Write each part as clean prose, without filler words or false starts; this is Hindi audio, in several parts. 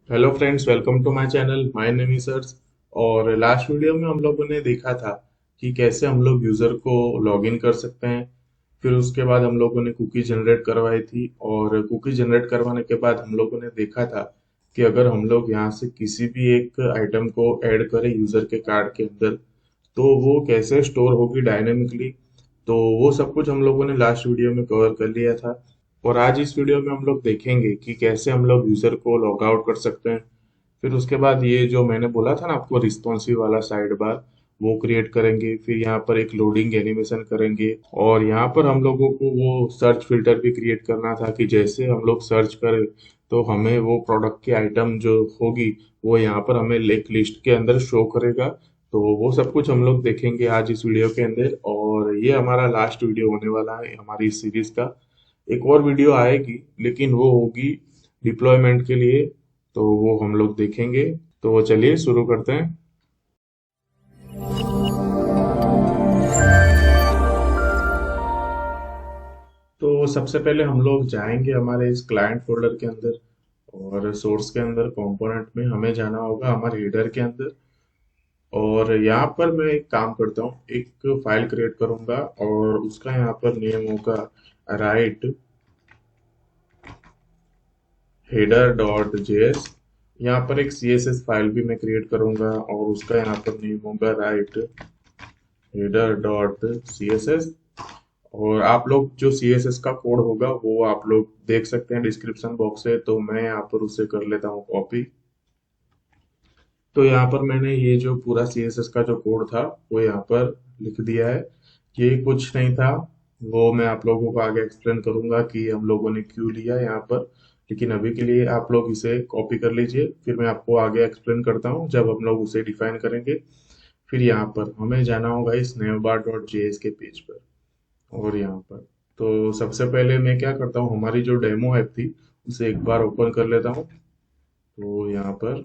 Hello friends, welcome to my channel. My name is सर्स। और लास्ट वीडियो में हम लोगों ने देखा था कि कैसे हम लोग यूजर को लॉगिन कर सकते हैं। फिर उसके बाद हम लोगों ने कुकी जनरेट करवाई थी, और कुकी जनरेट करवाने के बाद हम लोगों ने देखा था कि अगर हम लोग यहाँ से किसी भी एक आइटम को ऐड करें यूजर के कार्ड के अंदर, तो वो कैसे स्टोर होगी डायनेमिकली। तो वो सब कुछ हम लोगों ने लास्ट वीडियो में कवर कर लिया था। और आज इस वीडियो में हम लोग देखेंगे कि कैसे हम लोग यूजर को लॉग आउट कर सकते हैं। फिर उसके बाद ये जो मैंने बोला था ना आपको, रिस्पॉन्सिव वाला साइड बार, वो क्रिएट करेंगे। फिर यहाँ पर एक लोडिंग एनिमेशन करेंगे, और यहाँ पर हम लोगों को वो सर्च फिल्टर भी क्रिएट करना था कि जैसे हम लोग सर्च करें तो हमें वो प्रोडक्ट की आइटम जो होगी वो यहाँ पर हमें एक लिस्ट के अंदर शो करेगा। तो वो सब कुछ हम लोग देखेंगे आज इस वीडियो के अंदर, और ये हमारा लास्ट वीडियो होने वाला है हमारी इस सीरीज का। एक और वीडियो आएगी, लेकिन वो होगी डिप्लॉयमेंट के लिए, तो वो हम लोग देखेंगे। तो चलिए शुरू करते हैं। तो सबसे पहले हम लोग जाएंगे हमारे इस क्लाइंट फोल्डर के अंदर, और सोर्स के अंदर कंपोनेंट में हमें जाना होगा हमारे हेडर के अंदर। और यहाँ पर मैं एक काम करता हूँ, एक फाइल क्रिएट करूंगा और उसका यहाँ पर नेम होगा राइट हेडर डॉट जेएस। यहाँ पर एक सीएसएस फाइल भी मैं क्रिएट करूंगा और उसका यहाँ पर नेम होगा राइट हेडर डॉट सीएसएस। और आप लोग जो सीएसएस का कोड होगा वो आप लोग देख सकते हैं डिस्क्रिप्शन बॉक्स से, तो मैं यहाँ पर उसे कर लेता हूँ कॉपी। तो यहाँ पर मैंने ये जो पूरा सीएसएस का जो कोड था वो यहाँ पर लिख दिया है। ये कुछ नहीं था, वो मैं आप लोगों को आगे एक्सप्लेन करूंगा कि हम लोगों ने क्यों लिया यहाँ पर। लेकिन अभी के लिए आप लोग इसे कॉपी कर लीजिए, फिर मैं आपको आगे एक्सप्लेन करता हूँ जब हम लोग उसे डिफाइन करेंगे। फिर यहाँ पर हमें जाना होगा इस नेवबार डॉट जेएस के पेज पर, और यहाँ पर तो सबसे पहले मैं क्या करता हूँ, हमारी जो डेमो ऐप थी उसे एक बार ओपन कर लेता हूँ। तो यहाँ पर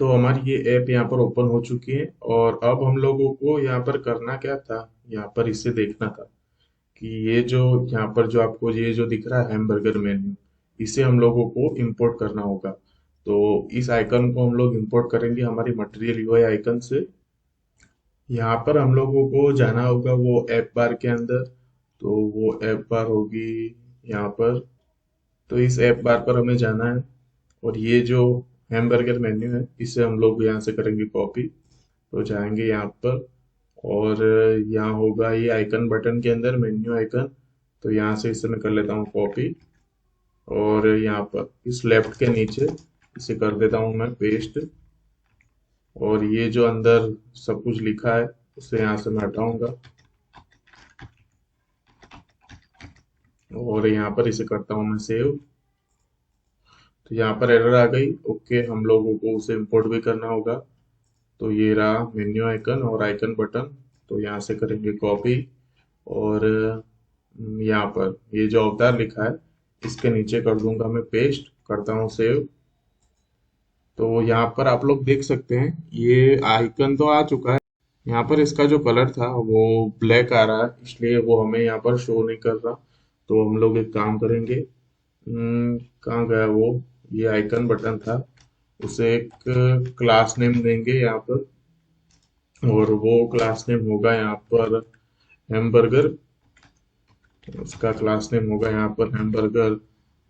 तो हमारी ये ऐप यहाँ पर ओपन हो चुकी है, और अब हम लोगों को यहाँ पर करना क्या था, यहाँ पर इसे देखना था कि ये जो यहाँ पर जो आपको ये जो दिख रहा है हैमबर्गर मेन्यू, इसे हम लोगों को इंपोर्ट करना होगा। तो इस आइकन को हम लोग इंपोर्ट करेंगे हमारी मटेरियल यूआई आइकन से। यहाँ पर हम लोगों को जाना होगा वो ऐप बार के अंदर। तो वो ऐप बार होगी यहाँ पर। तो इस ऐप बार पर हमें जाना है, और ये जो हैमबर्गर मेन्यू है इसे हम लोग यहाँ से करेंगे कॉपी। तो जाएंगे यहाँ पर, और यहाँ होगा ये आइकन बटन के अंदर मेन्यू आइकन। तो यहाँ से इसे मैं कर लेता हूँ कॉपी, और यहाँ पर इस लेफ्ट के नीचे इसे कर देता हूँ मैं पेस्ट। और ये जो अंदर सब कुछ लिखा है उसे यहाँ से मैं हटाऊंगा, और यहाँ पर इसे करता हूँ मैं सेव। तो यहाँ पर एरर आ गई। ओके, हम लोगों को उसे इंपोर्ट भी करना होगा। तो ये रहा मेन्यू आइकन और आइकन बटन। तो यहाँ से करेंगे कॉपी, और यहाँ पर ये जो अवतार लिखा है इसके नीचे कर दूंगा मैं पेस्ट, करता हूँ सेव। तो यहाँ पर आप लोग देख सकते हैं ये आइकन तो आ चुका है। यहाँ पर इसका जो कलर था वो ब्लैक आ रहा है, इसलिए वो हमें यहाँ पर शो नहीं कर रहा। तो हम लोग एक काम करेंगे, कहाँ गया वो, ये आइकन बटन था, उसे एक क्लास नेम देंगे यहाँ पर। और वो क्लास नेम होगा यहाँ पर हैमबर्गर। उसका क्लास नेम होगा यहाँ पर हैमबर्गर।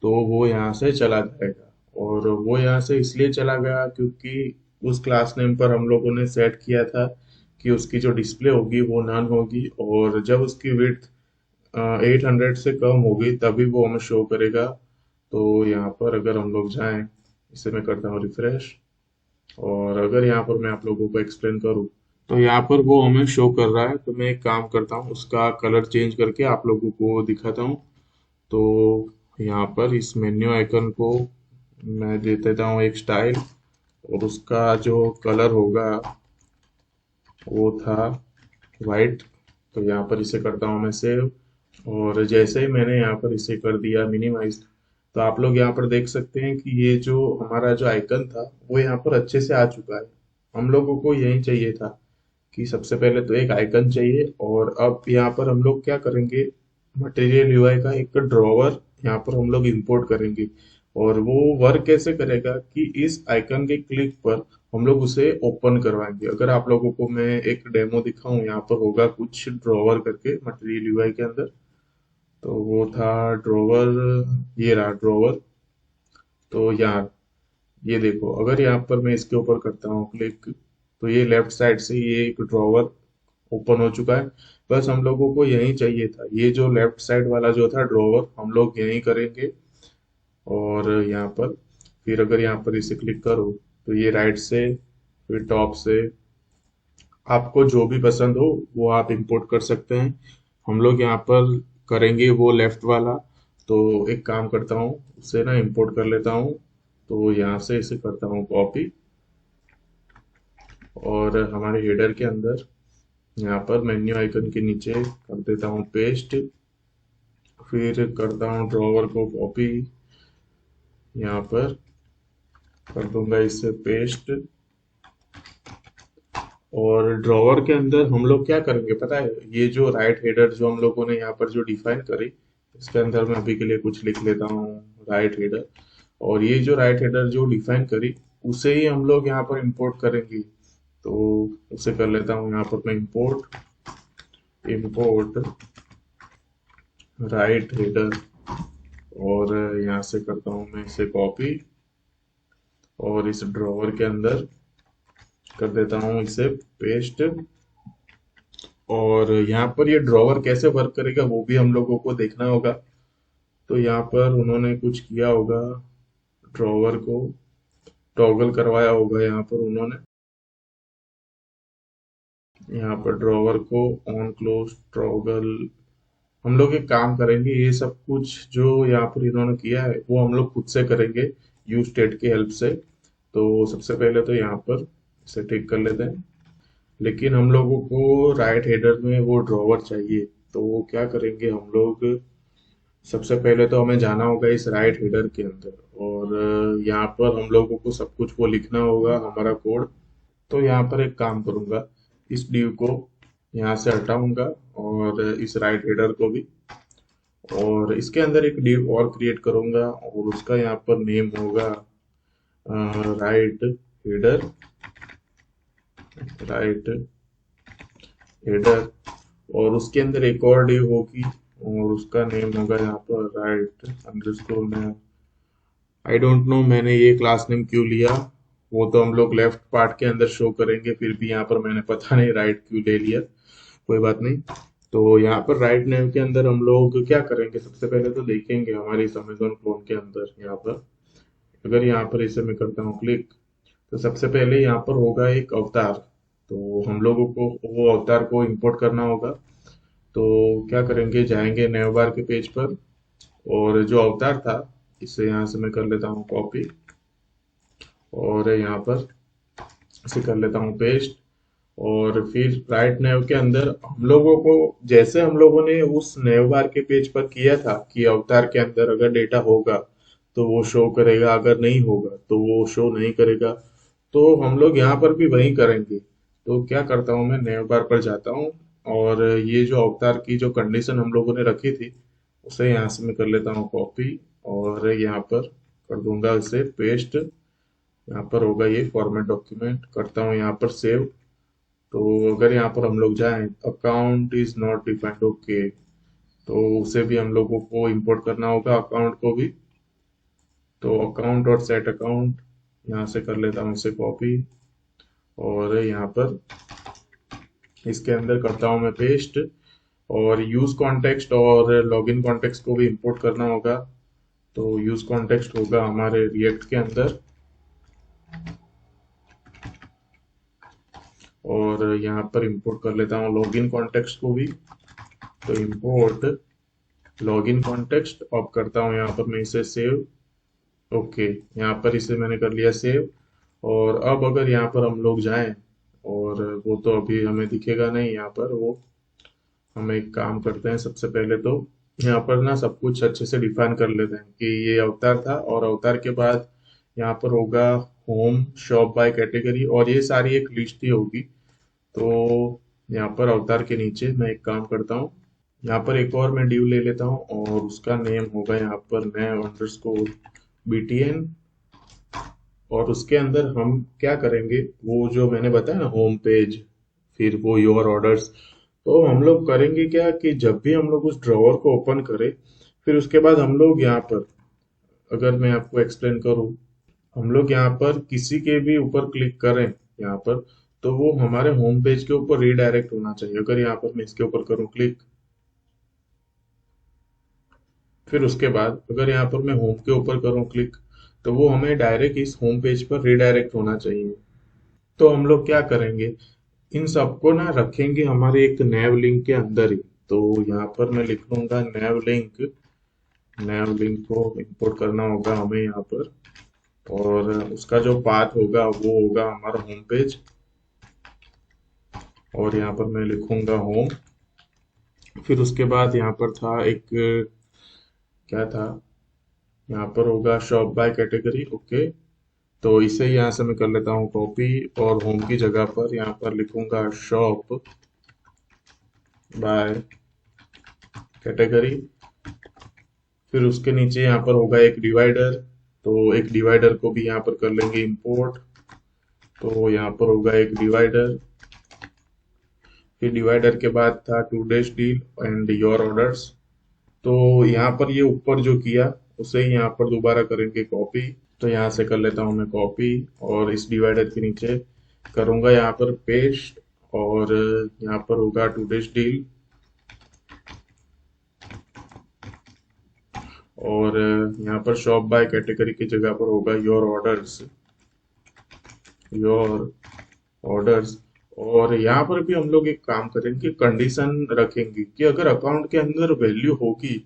तो वो यहाँ से चला जाएगा, और वो यहाँ से इसलिए चला गया क्योंकि उस क्लास नेम पर हम लोगों ने सेट किया था कि उसकी जो डिस्प्ले होगी वो नन होगी, और जब उसकी विड्थ 800 से कम होगी तभी वो हमें शो करेगा। तो यहाँ पर अगर हम लोग जाएं, इसे मैं करता हूँ रिफ्रेश, और अगर यहाँ पर मैं आप लोगों को एक्सप्लेन करूँ तो यहाँ पर वो हमें शो कर रहा है। तो मैं एक काम करता हूँ, उसका कलर चेंज करके आप लोगों को दिखाता हूँ। तो यहाँ पर इस मेन्यू आइकन को मैं दे देता हूँ एक स्टाइल, और उसका जो कलर होगा वो था वाइट। तो यहाँ पर इसे करता हूँ मैं सेव, और जैसे ही मैंने यहाँ पर इसे कर दिया मिनिमाइज, तो आप लोग यहाँ पर देख सकते हैं कि ये जो हमारा जो आइकन था वो यहाँ पर अच्छे से आ चुका है। हम लोगों को यही चाहिए था कि सबसे पहले तो एक आइकन चाहिए, और अब यहाँ पर हम लोग क्या करेंगे, मटेरियल यूआई का एक ड्रॉवर यहाँ पर हम लोग इंपोर्ट करेंगे। और वो वर्क कैसे करेगा कि इस आइकन के क्लिक पर हम लोग उसे ओपन करवाएंगे। अगर आप लोगों को मैं एक डेमो दिखाऊं, यहाँ पर होगा कुछ ड्रॉवर करके मटेरियल यूआई के अंदर। तो वो था ड्रॉवर, ये रहा ड्रॉवर। तो यहाँ ये देखो, अगर यहाँ पर मैं इसके ऊपर करता हूँ क्लिक, तो ये लेफ्ट साइड से ये एक ड्रॉवर ओपन हो चुका है। बस हम लोगों को यही चाहिए था, ये जो लेफ्ट साइड वाला जो था ड्रॉवर हम लोग यही करेंगे। और यहाँ पर फिर अगर यहाँ पर इसे क्लिक करो तो ये राइट से फिर टॉप से आपको जो भी पसंद हो वो आप इंपोर्ट कर सकते हैं। हम लोग यहाँ पर करेंगे वो लेफ्ट वाला। तो एक काम करता हूँ, उसे ना इंपोर्ट कर लेता हूँ। तो यहाँ से इसे करता हूँ कॉपी, और हमारे हेडर के अंदर यहाँ पर मेन्यू आइकन के नीचे कर देता हूँ पेस्ट। फिर करता हूँ ड्रॉवर को कॉपी, यहाँ पर कर दूंगा इसे पेस्ट। और ड्रॉवर के अंदर हम लोग क्या करेंगे पता है, ये जो राइट हेडर जो हम लोगों ने यहाँ पर जो डिफाइन करी, इसके अंदर मैं अभी के लिए कुछ लिख लेता हूँ राइट हेडर। और ये जो राइट हेडर जो डिफाइन करी, उसे ही हम लोग यहाँ पर इंपोर्ट करेंगे। तो उसे कर लेता हूँ यहाँ पर मैं इंपोर्ट, इंपोर्ट राइट हेडर। और यहाँ से करता हूँ मैं इसे कॉपी, और इस ड्रॉवर के अंदर कर देता हूँ इसे पेस्ट। और यहाँ पर ये ड्रॉवर कैसे वर्क करेगा वो भी हम लोगों को देखना होगा। तो यहाँ पर उन्होंने कुछ किया होगा, ड्रॉवर को टॉगल करवाया होगा यहाँ पर उन्होंने। यहाँ पर ड्रॉवर को ऑन क्लोज टॉगल, हम लोग एक काम करेंगे, ये सब कुछ जो यहाँ पर इन्होंने किया है वो हम लोग खुद से करेंगे यूज स्टेट की हेल्प से। तो सबसे पहले तो यहाँ पर इसे ठीक कर लेते हैं। लेकिन हम लोगों को राइट हेडर में वो ड्रॉवर चाहिए। तो वो क्या करेंगे हम लोग, सबसे पहले तो हमें जाना होगा इस राइट हेडर के अंदर, और यहाँ पर हम लोगों को सब कुछ वो लिखना होगा हमारा कोड। तो यहाँ पर एक काम करूंगा, इस डिव को यहाँ से हटाऊंगा, और इस राइट हेडर को भी। और इसके अंदर एक डिव और क्रिएट करूंगा, और उसका यहाँ पर नेम होगा राइट हेडर, राइट हेडर। और उसके अंदर एक और डिव होगी, और उसका नेम होगा यहाँ पर right underscore name. I don't know मैंने ये क्लास नेम क्यों लिया, वो तो हम लोग लेफ्ट पार्ट के अंदर शो करेंगे, फिर भी यहाँ पर मैंने पता नहीं राइट क्यों ले लिया, कोई बात नहीं। तो यहाँ पर राइट नेम के अंदर हम लोग क्या करेंगे, सबसे पहले तो देखेंगे हमारे इस अमेजोन क्लोन के अंदर। यहाँ पर अगर यहाँ पर इसे मैं करता हूँ क्लिक, तो सबसे पहले यहाँ पर होगा एक अवतार। तो हम लोगों को वो अवतार को इंपोर्ट करना होगा। तो क्या करेंगे, जाएंगे नेव बार के पेज पर, और जो अवतार था इसे यहाँ से मैं कर लेता हूँ कॉपी, और यहाँ पर इसे कर लेता हूँ पेस्ट। और फिर राइट नेव के अंदर हम लोगों को, जैसे हम लोगों ने उस नेव बार के पेज पर किया था कि अवतार के अंदर अगर डेटा होगा तो वो शो करेगा, अगर नहीं होगा तो वो शो नहीं करेगा। तो हम लोग यहाँ पर भी वही करेंगे। तो क्या करता हूँ, मैं नेव बार पर जाता हूँ, और ये जो अवतार की जो कंडीशन हम लोगों ने रखी थी उसे यहाँ से मैं कर लेता हूँ कॉपी, और यहाँ पर कर दूंगा इसे पेस्ट। यहाँ पर होगा ये फॉर्मेट डॉक्यूमेंट, करता हूँ यहाँ पर सेव। तो अगर यहाँ पर हम लोग जाएं, account is not defined, okay, तो उसे भी हम लोगों को इंपोर्ट करना होगा अकाउंट को भी। तो अकाउंट और सेट अकाउंट यहाँ से कर लेता हूँ इसे कॉपी, और यहाँ पर इसके अंदर करता हूँ मैं पेस्ट। और यूज कॉन्टेक्स्ट और लॉगिन कॉन्टेक्स्ट को भी इंपोर्ट करना होगा। तो यूज कॉन्टेक्स्ट होगा हमारे रिएक्ट के अंदर, और यहाँ पर इंपोर्ट कर लेता हूँ लॉगिन कॉन्टेक्स्ट को भी। तो इंपोर्ट लॉगिन कॉन्टेक्स्ट, अब करता हूँ यहाँ पर मैं इसे सेव। ओके, यहाँ पर इसे मैंने कर लिया सेव। और अब अगर यहाँ पर हम लोग जाएं, और वो तो अभी हमें दिखेगा नहीं यहाँ पर, वो हम एक काम करते हैं, सबसे पहले तो यहाँ पर ना सब कुछ अच्छे से डिफाइन कर लेते हैं कि ये अवतार था, और अवतार के बाद यहाँ पर होगा होम शॉप बाय कैटेगरी, और ये सारी एक लिस्ट ही होगी। तो यहाँ पर अवतार के नीचे मैं एक काम करता हूँ, यहाँ पर एक और मैं div ले लेता हूँ और उसका नेम होगा यहाँ पर nav अंडरस्कोर btn। और उसके अंदर हम क्या करेंगे, वो जो मैंने बताया ना होम पेज, फिर वो योर ऑर्डर्स, तो हम लोग करेंगे क्या कि जब भी हम लोग उस ड्रॉवर को ओपन करें, फिर उसके बाद हम लोग यहाँ पर, अगर मैं आपको एक्सप्लेन करूँ, हम लोग यहाँ पर किसी के भी ऊपर क्लिक करें यहाँ पर, तो वो हमारे होम पेज के ऊपर रीडायरेक्ट होना चाहिए। अगर यहाँ पर मैं इसके ऊपर करूँ क्लिक, फिर उसके बाद अगर यहाँ पर मैं होम के ऊपर करूँ क्लिक, तो वो हमें डायरेक्ट इस होम पेज पर रीडायरेक्ट होना चाहिए। तो हम लोग क्या करेंगे, इन सबको ना रखेंगे हमारे एक नैव लिंक के अंदर ही। तो यहाँ पर मैं लिख लूंगा नैव लिंक। नैव लिंक को इंपोर्ट करना होगा हमें यहाँ पर, और उसका जो पाथ होगा वो होगा हमारा होम पेज। और यहाँ पर मैं लिखूंगा होम। फिर उसके बाद यहाँ पर था एक, क्या था, यहाँ पर होगा शॉप बाय कैटेगरी। ओके, तो इसे यहाँ से मैं कर लेता हूँ कॉपी, और होम की जगह पर यहाँ पर लिखूंगा शॉप बाय कैटेगरी। फिर उसके नीचे यहाँ पर होगा एक डिवाइडर, तो एक डिवाइडर को भी यहाँ पर कर लेंगे इंपोर्ट। तो यहाँ पर होगा एक डिवाइडर। फिर डिवाइडर के बाद था two days deal and your orders. तो यहाँ पर ये ऊपर जो किया उसे यहाँ पर दोबारा करेंगे कॉपी। तो यहाँ से कर लेता हूँ मैं कॉपी, और इस डिवाइडर के नीचे करूंगा यहाँ पर पेस्ट, और यहाँ पर होगा टू डेज डील, और यहाँ पर शॉप बाय कैटेगरी की जगह पर होगा योर ऑर्डर्स। Your orders. और यहाँ पर भी हम लोग एक काम करेंगे, कंडीशन रखेंगे कि अगर अकाउंट के अंदर वैल्यू होगी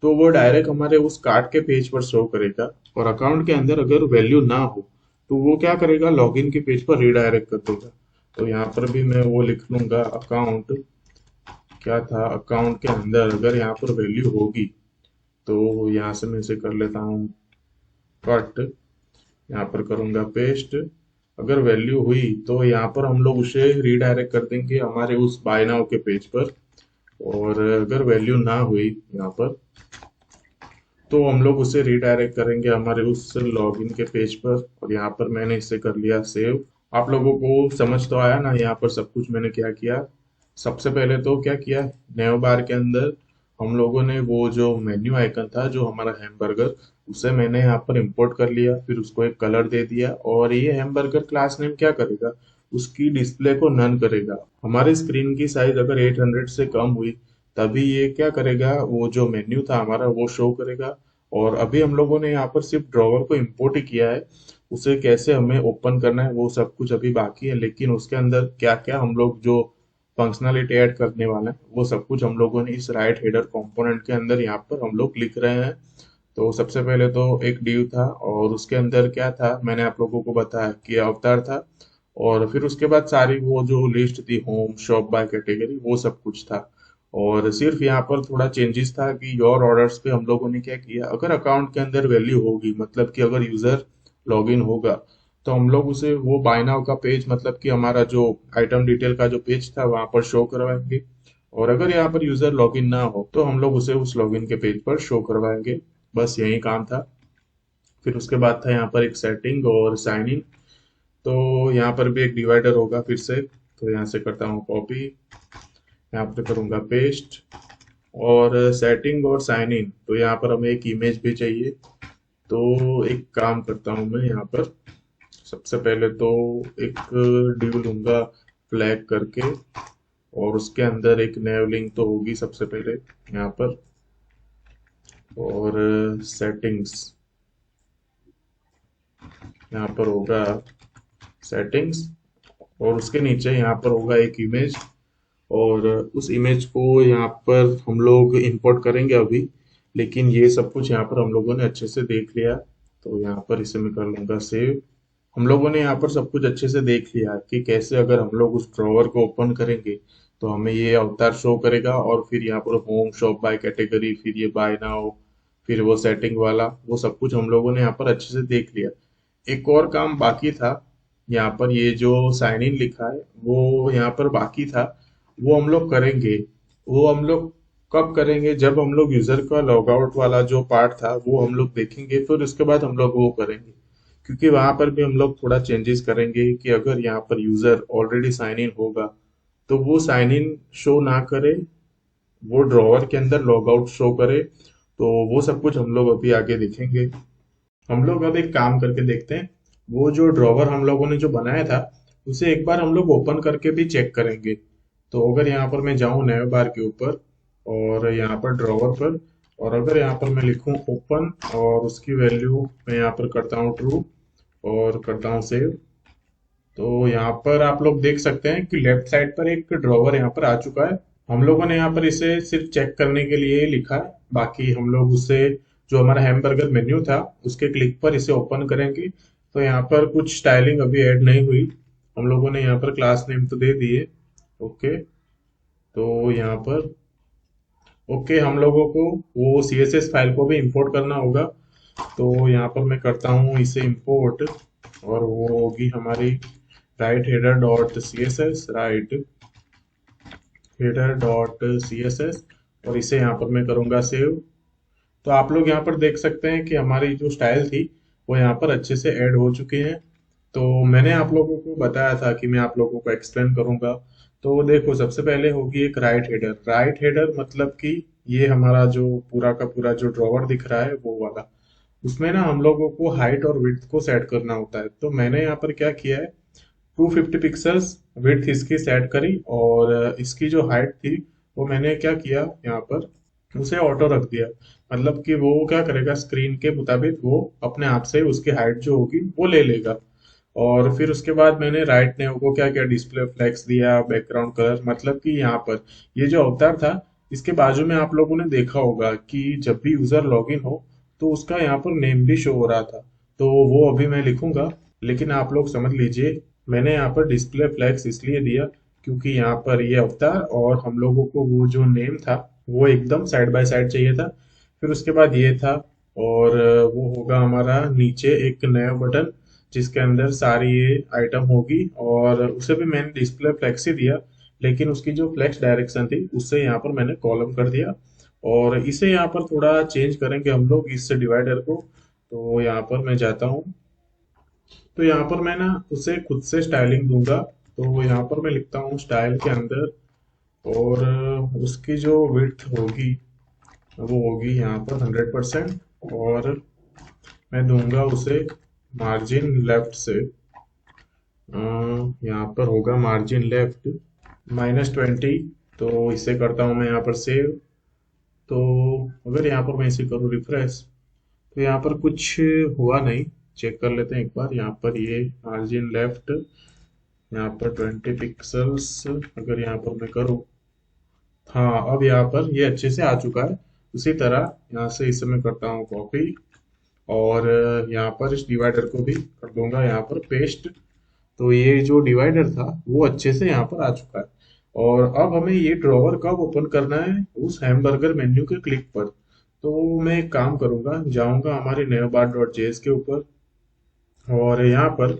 तो वो डायरेक्ट हमारे उस कार्ड के पेज पर शो करेगा, और अकाउंट के अंदर अगर वैल्यू ना हो तो वो क्या करेगा, लॉगिन के पेज पर रीडायरेक्ट कर देगा। तो यहाँ पर भी मैं वो लिख लूंगा अकाउंट, क्या था, अकाउंट के अंदर अगर यहाँ पर वैल्यू होगी, तो यहाँ से मैं इसे कर लेता हूँ कट, यहाँ पर करूंगा पेस्ट। अगर वैल्यू हुई तो यहाँ पर हम लोग उसे रीडायरेक्ट कर देंगे हमारे उस बाय नाउ के पेज पर। और अगर वैल्यू ना हुई यहाँ पर, तो हम लोग उसे रीडायरेक्ट करेंगे हमारे उस लॉगिन के पेज पर। और यहाँ पर मैंने इसे कर लिया सेव। आप लोगों को समझ तो आया ना यहाँ पर सब कुछ मैंने क्या किया। सबसे पहले तो क्या किया, नेव बार के अंदर हम लोगों ने वो जो मेन्यू आइकन था जो हमारा हैमबर्गर, उसे मैंने यहाँ पर इंपोर्ट कर लिया, फिर उसको एक कलर दे दिया। और ये हैमबर्गर क्लास नेम क्या करेगा, उसकी डिस्प्ले को नन करेगा। हमारे स्क्रीन की साइज अगर 800 से कम हुई तभी ये क्या करेगा, वो जो मेन्यू था हमारा वो शो करेगा। और अभी हम लोगों ने यहाँ पर सिर्फ ड्रॉवर को इंपोर्ट ही किया है, उसे कैसे हमें ओपन करना है वो सब कुछ अभी बाकी है। लेकिन उसके अंदर क्या क्या हम लोग जो फंक्शनलिटी ऐड करने वाले हैं वो सब कुछ हम लोगों ने इस राइट हेडर कंपोनेंट के अंदर यहाँ पर हम लोग लिख रहे हैं। तो सबसे पहले तो एक div था, और उसके अंदर क्या था मैंने आप लोगों को बताया कि अवतार था। और फिर उसके बाद सारी वो जो लिस्ट थी होम शॉप बाय कैटेगरी वो सब कुछ था। और सिर्फ यहाँ पर थोड़ा चेंजेस था कि योर ऑर्डर्स पे हम लोगों ने क्या किया, अगर अकाउंट के अंदर वैल्यू होगी, मतलब कि अगर यूजर लॉगिन होगा, तो हम लोग उसे वो बाय नाउ का पेज, मतलब कि हमारा जो आइटम डिटेल का जो पेज था वहां पर शो करवाएंगे। और अगर यहाँ पर यूजर लॉगिन ना हो तो हम लोग उसे उस लॉगिन के पेज पर शो करवाएंगे। बस यही काम था। फिर उसके बाद था यहाँ पर एक सेटिंग और साइन इन। तो यहाँ पर भी एक डिवाइडर होगा फिर से, तो यहाँ से करता हूँ कॉपी, यहाँ पर करूँगा पेस्ट। और सेटिंग और साइन इन, तो यहाँ पर हमें एक इमेज भी चाहिए। तो एक काम करता हूँ मैं यहाँ पर, सबसे पहले तो एक div लूंगा फ्लैग करके, और उसके अंदर एक नैव लिंक तो होगी सबसे पहले यहाँ पर, और सेटिंग्स, यहाँ पर होगा सेटिंग्स, और उसके नीचे यहाँ पर होगा एक इमेज। और उस इमेज को यहाँ पर हम लोग इंपोर्ट करेंगे अभी, लेकिन ये सब कुछ यहाँ पर हम लोगों ने अच्छे से देख लिया। तो यहाँ पर इसे मैं कर लूंगा सेव। हम लोगों ने यहाँ पर सब कुछ अच्छे से देख लिया कि कैसे अगर हम लोग उस ड्रॉवर को ओपन करेंगे तो हमें ये अवतार शो करेगा, और फिर यहाँ पर होम शॉप बाय कैटेगरी, फिर ये बाय नाउ, फिर वो सेटिंग वाला, वो सब कुछ हम लोगों ने यहाँ पर अच्छे से देख लिया। एक और काम बाकी था, यहाँ पर ये जो साइन इन लिखा है वो यहाँ पर बाकी था, वो हम लोग करेंगे। वो हम लोग कब करेंगे? जब हम लोग यूजर का लॉग आउट वाला जो पार्ट था वो हम लोग देखेंगे, फिर उसके बाद हम लोग वो करेंगे। क्योंकि वहां पर भी हम लोग थोड़ा चेंजेस करेंगे कि अगर यहाँ पर यूजर ऑलरेडी साइन इन होगा तो वो साइन इन शो ना करे, वो ड्रॉवर के अंदर लॉग आउट शो करे। तो वो सब कुछ हम लोग अभी आगे देखेंगे। हम लोग अब एक काम करके देखते हैं, वो जो ड्रॉवर हम लोगों ने जो बनाया था उसे एक बार हम लोग ओपन करके भी चेक करेंगे। तो अगर यहाँ पर मैं जाऊँ नए बार के ऊपर और यहाँ पर ड्रॉवर पर, और अगर यहाँ पर मैं लिखूँ ओपन और उसकी वैल्यू मैं यहाँ पर करता हूँ ट्रू और करता हूँ सेव, तो यहाँ पर आप लोग देख सकते हैं कि लेफ्ट साइड पर एक ड्रॉवर यहाँ पर आ चुका है। हम लोगों ने यहाँ पर इसे सिर्फ चेक करने के लिए लिखा है, बाकी हम लोग उसे जो हमारा हैमबर्गर मेन्यू था उसके क्लिक पर इसे ओपन करेंगे। तो यहाँ पर कुछ स्टाइलिंग अभी ऐड नहीं हुई, हम लोगों ने यहाँ पर क्लास नेम तो दे दिए। ओके, तो यहाँ पर ओके हम लोगों को वो CSS फाइल को भी इंपोर्ट करना होगा। तो यहाँ पर मैं करता हूँ इसे इंपोर्ट, और वो होगी हमारी right header dot C S S, right header dot C S S, और इसे यहाँ पर मैं करूँगा सेव। तो आप लोग यहाँ पर देख सकते हैं कि हमारी जो स्टाइल थी वो यहाँ पर अच्छे से ऐड हो चुकी है। तो मैंने आप लोगों को बताया था कि मैं आप लोगों को एक्सप्लेन करूंगा। तो देखो, सबसे पहले होगी एक राइट हेडर। राइट हेडर मतलब कि ये हमारा जो पूरा का पूरा जो ड्रॉवर दिख रहा है वो वाला, उसमें ना हम लोगों को हाइट और विड्थ को सेट करना होता है। तो मैंने यहाँ पर क्या किया है, 250 पिक्सल्स विड्थ इसकी सेट करी, और इसकी जो हाइट थी वो मैंने क्या किया यहाँ पर, उसे ऑटो रख दिया। मतलब कि वो क्या करेगा, स्क्रीन के मुताबिक वो अपने आप से उसकी हाइट जो होगी वो ले लेगा। और फिर उसके बाद मैंने राइट ने को क्या किया, डिस्प्ले फ्लेक्स दिया, बैकग्राउंड कलर। मतलब कि यहाँ पर ये जो अवतार था इसके बाजू में आप लोगों ने देखा होगा कि जब भी यूजर लॉगिन हो तो उसका यहाँ पर नेम भी शो हो रहा था। तो वो अभी मैं लिखूंगा, लेकिन आप लोग समझ लीजिए मैंने यहाँ पर डिस्प्ले फ्लेक्स इसलिए दिया क्योंकि यहाँ पर ये अवतार और हम लोगों को वो जो नेम था वो एकदम साइड बाय साइड चाहिए था। फिर उसके बाद ये था, और वो होगा हमारा नीचे एक नया बटन जिसके अंदर सारी ये आइटम होगी, और उसे भी मैंने डिस्प्ले फ्लेक्स ही दिया, लेकिन उसकी जो फ्लेक्स डायरेक्शन थी उससे यहाँ पर मैंने कॉलम कर दिया। और इसे यहाँ पर थोड़ा चेंज करेंगे हम लोग इस डिवाइडर को। तो यहाँ पर मैं जाता हूँ, तो यहाँ पर मैं ना उसे खुद से स्टाइलिंग दूंगा। तो यहाँ पर मैं लिखता हूँ स्टाइल के अंदर, और उसकी जो विड्थ होगी वो होगी यहाँ पर 100%, और मैं दूंगा उसे मार्जिन लेफ्ट से, यहाँ पर होगा मार्जिन लेफ्ट -20। तो इसे करता हूँ मैं यहाँ पर सेव। तो अगर यहाँ पर मैं इसे करूँ रिफ्रेश तो यहाँ पर कुछ हुआ नहीं। चेक कर लेते हैं एक बार, यहाँ पर ये मार्जिन लेफ्ट यहाँ पर 20 पिक्सल्स अगर यहाँ पर मैं करूँ, हाँ अब यहाँ पर ये अच्छे से आ चुका है। उसी तरह यहाँ से इसे मैं करता हूँ कॉपी, और यहाँ पर इस डिवाइडर को भी कर दूंगा यहाँ पर पेस्ट। तो ये जो डिवाइडर था वो अच्छे से यहाँ पर आ चुका है। और अब हमें ये ड्रॉवर कब ओपन करना है, उस हैमबर्गर मेन्यू के क्लिक पर। तो मैं एक काम करूंगा, जाऊंगा हमारे neobar.js के ऊपर, और यहाँ पर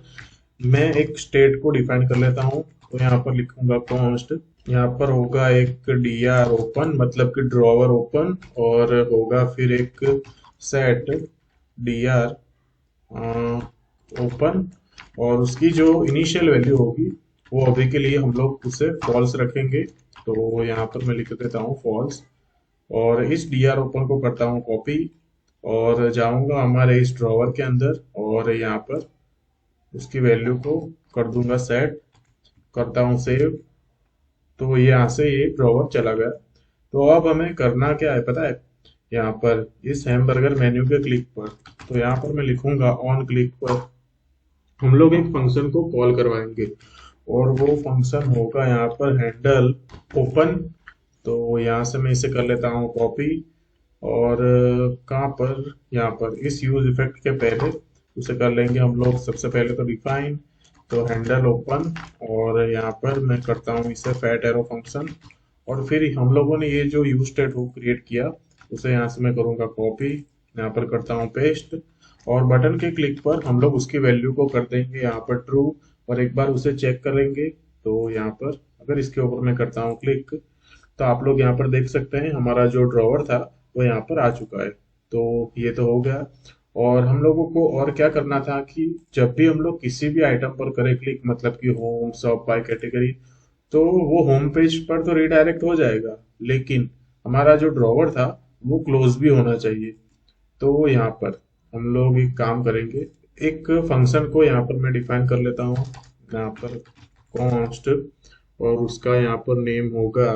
मैं एक स्टेट को डिफाइन कर लेता हूँ। तो यहाँ पर लिखूंगा कॉन्स्ट, यहाँ पर होगा एक dr ओपन मतलब कि ड्रॉवर ओपन, और होगा फिर एक सेट dr ओपन, और उसकी जो इनिशियल वैल्यू होगी वो अभी के लिए हम लोग उसे फॉल्स रखेंगे। तो यहाँ पर मैं लिख देता हूँ फॉल्स, और इस dr ओपन को करता हूँ कॉपी, और जाऊंगा हमारे इस ड्रॉवर के अंदर, और यहाँ पर उसकी वैल्यू को कर दूंगा सेट, करता हूँ सेव। तो ये यहाँ से ये ड्रॉवर चला गया। तो अब हमें करना क्या है पता है, यहाँ पर इस हैमबर्गर मेन्यू के क्लिक पर, तो यहाँ पर मैं लिखूंगा ऑन क्लिक पर हम लोग एक फंक्शन को कॉल करवाएंगे, और वो फंक्शन होगा यहाँ पर हैंडल ओपन। तो यहाँ से मैं इसे कर लेता हूँ कॉपी, और कहाँ पर, यहाँ पर इस यूज इफेक्ट के पहले उसे कर लेंगे हम लोग सबसे पहले तो डिफाइन, तो हैंडल ओपन, और यहाँ पर मैं करता हूँ इसे फैट एरो फंक्शन। और फिर हम लोगों ने ये जो यूज स्टेट वो क्रिएट किया उसे यहाँ से मैं करूँगा कॉपी, यहाँ पर करता हूँ पेस्ट, और बटन के क्लिक पर हम लोग उसकी वैल्यू को कर देंगे यहाँ पर ट्रू, और एक बार उसे चेक करेंगे। तो यहाँ पर अगर इसके ऊपर मैं करता हूँ क्लिक, तो आप लोग यहाँ पर देख सकते हैं हमारा जो ड्रॉवर था वो यहाँ पर आ चुका है। तो ये तो हो गया। और हम लोगों को और क्या करना था कि जब भी हम लोग किसी भी आइटम पर करें क्लिक, मतलब कि होम, सब, बाय कैटेगरी, तो वो होम पेज पर तो रिडायरेक्ट हो जाएगा, लेकिन हमारा जो ड्रॉवर था वो क्लोज भी होना चाहिए। तो यहाँ पर हम लोग एक काम करेंगे, एक फंक्शन को यहाँ पर मैं डिफाइन कर लेता हूँ, यहाँ पर कॉन्स्ट, और उसका यहाँ पर नेम होगा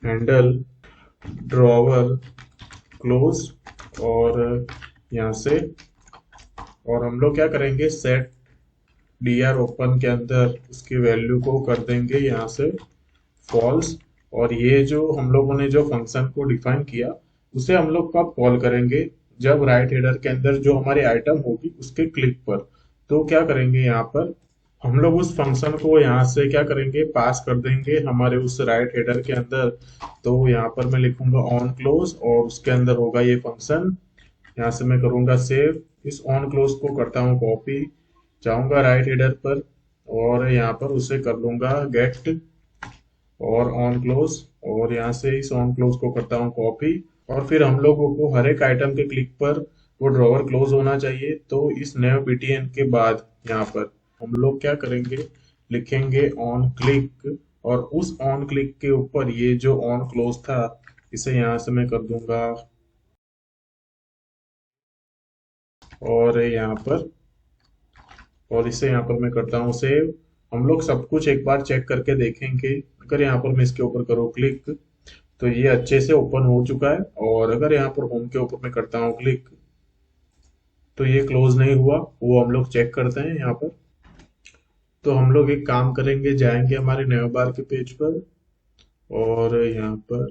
हैंडल ड्रॉवर क्लोज। और यहाँ से, और हम लोग क्या करेंगे, सेट डी आर ओपन के अंदर उसकी वैल्यू को कर देंगे यहाँ से फॉल्स। और ये जो हम लोगों ने जो फंक्शन को डिफाइन किया उसे हम लोग कब कॉल करेंगे, जब राइट हेडर के अंदर जो हमारी आइटम होगी उसके क्लिक पर। तो क्या करेंगे, यहाँ पर हम लोग उस फंक्शन को यहाँ से क्या करेंगे, पास कर देंगे हमारे उस राइट हेडर के अंदर। तो यहाँ पर मैं लिखूंगा ऑन क्लोज और उसके अंदर होगा ये फंक्शन। यहाँ से मैं करूंगा सेव, इस ऑन क्लोज को करता हूँ कॉपी, जाऊंगा राइट हेडर पर और यहाँ पर उसे कर लूंगा गेट और ऑन क्लोज, और यहाँ से इस ऑन क्लोज को करता हूँ कॉपी। और फिर हम लोगों को हर एक आइटम के क्लिक पर वो ड्रॉवर क्लोज होना चाहिए। तो इस नेव बीटीएन के बाद यहाँ पर हम लोग क्या करेंगे, लिखेंगे ऑन क्लिक, और उस ऑन क्लिक के ऊपर ये जो ऑन क्लोज था इसे यहाँ से मैं कर दूंगा, और यहाँ पर, और इसे यहाँ पर मैं करता हूँ सेव। हम लोग सब कुछ एक बार चेक करके देखेंगे। अगर यहाँ पर मैं इसके ऊपर करूँ क्लिक तो ये अच्छे से ओपन हो चुका है, और अगर यहाँ पर होम के ऊपर मैं करता हूँ क्लिक तो ये क्लोज नहीं हुआ, वो हम लोग चेक करते हैं यहाँ पर। तो हम लोग एक काम करेंगे, जाएंगे हमारे नेव बार के पेज पर, और यहाँ पर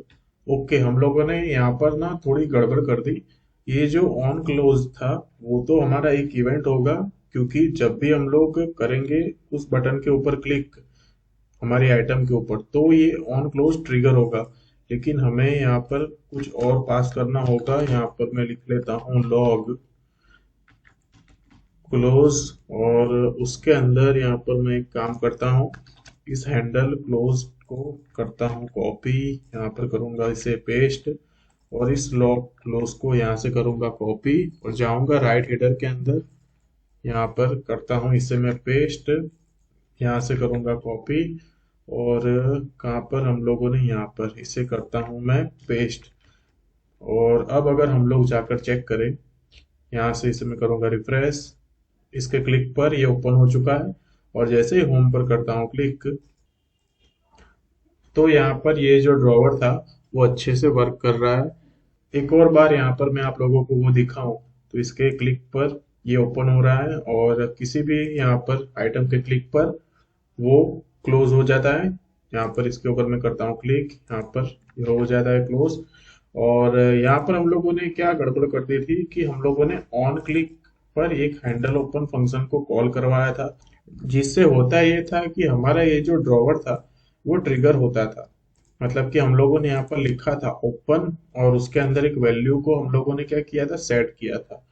ओके, हम लोगों ने यहाँ पर ना थोड़ी गड़बड़ कर दी। ये जो ऑन क्लोज था वो तो हमारा एक इवेंट होगा, क्योंकि जब भी हम लोग करेंगे उस बटन के ऊपर क्लिक हमारी आइटम के ऊपर तो ये ऑन क्लोज ट्रिगर होगा। लेकिन हमें यहाँ पर कुछ और पास करना होगा। यहाँ पर मैं लिख लेता हूँ लॉग क्लोज, और उसके अंदर यहाँ पर मैं एक काम करता हूँ, इस हैंडल क्लोज को करता हूँ कॉपी, यहाँ पर करूंगा इसे पेस्ट, और इस लॉग क्लोज को यहाँ से करूंगा कॉपी और जाऊंगा राइट हेडर के अंदर, यहाँ पर करता हूँ इसे मैं पेस्ट, यहाँ से करूंगा कॉपी, और कहाँ पर हम लोगों ने यहाँ पर इसे करता हूँ मैं पेस्ट। और अब अगर हम लोग जाकर चेक करें, यहाँ से इसे मैं करूंगा रिफ्रेश, इसके क्लिक पर ये ओपन हो चुका है, और जैसे ही होम पर करता हूँ क्लिक तो यहाँ पर ये जो ड्रॉवर था वो अच्छे से वर्क कर रहा है। एक और बार यहाँ पर मैं आप लोगों को वो दिखाऊं तो इसके क्लिक पर ये ओपन हो रहा है, और किसी भी यहाँ पर आइटम के क्लिक पर वो क्लोज हो जाता है। यहाँ पर इसके ऊपर मैं करता हूँ क्लिक, यहाँ पर ये हो जाता है क्लोज। और यहाँ पर हम लोगों ने क्या गड़बड़ कर दी थी कि हम लोगों ने ऑन क्लिक पर एक हैंडल ओपन फंक्शन को कॉल करवाया था, जिससे होता ये था कि हमारा ये जो ड्रॉवर था वो ट्रिगर होता था। मतलब कि हम लोगों ने यहाँ पर लिखा था ओपन, और उसके अंदर एक वैल्यू को हम लोगों ने क्या किया था, सेट किया था।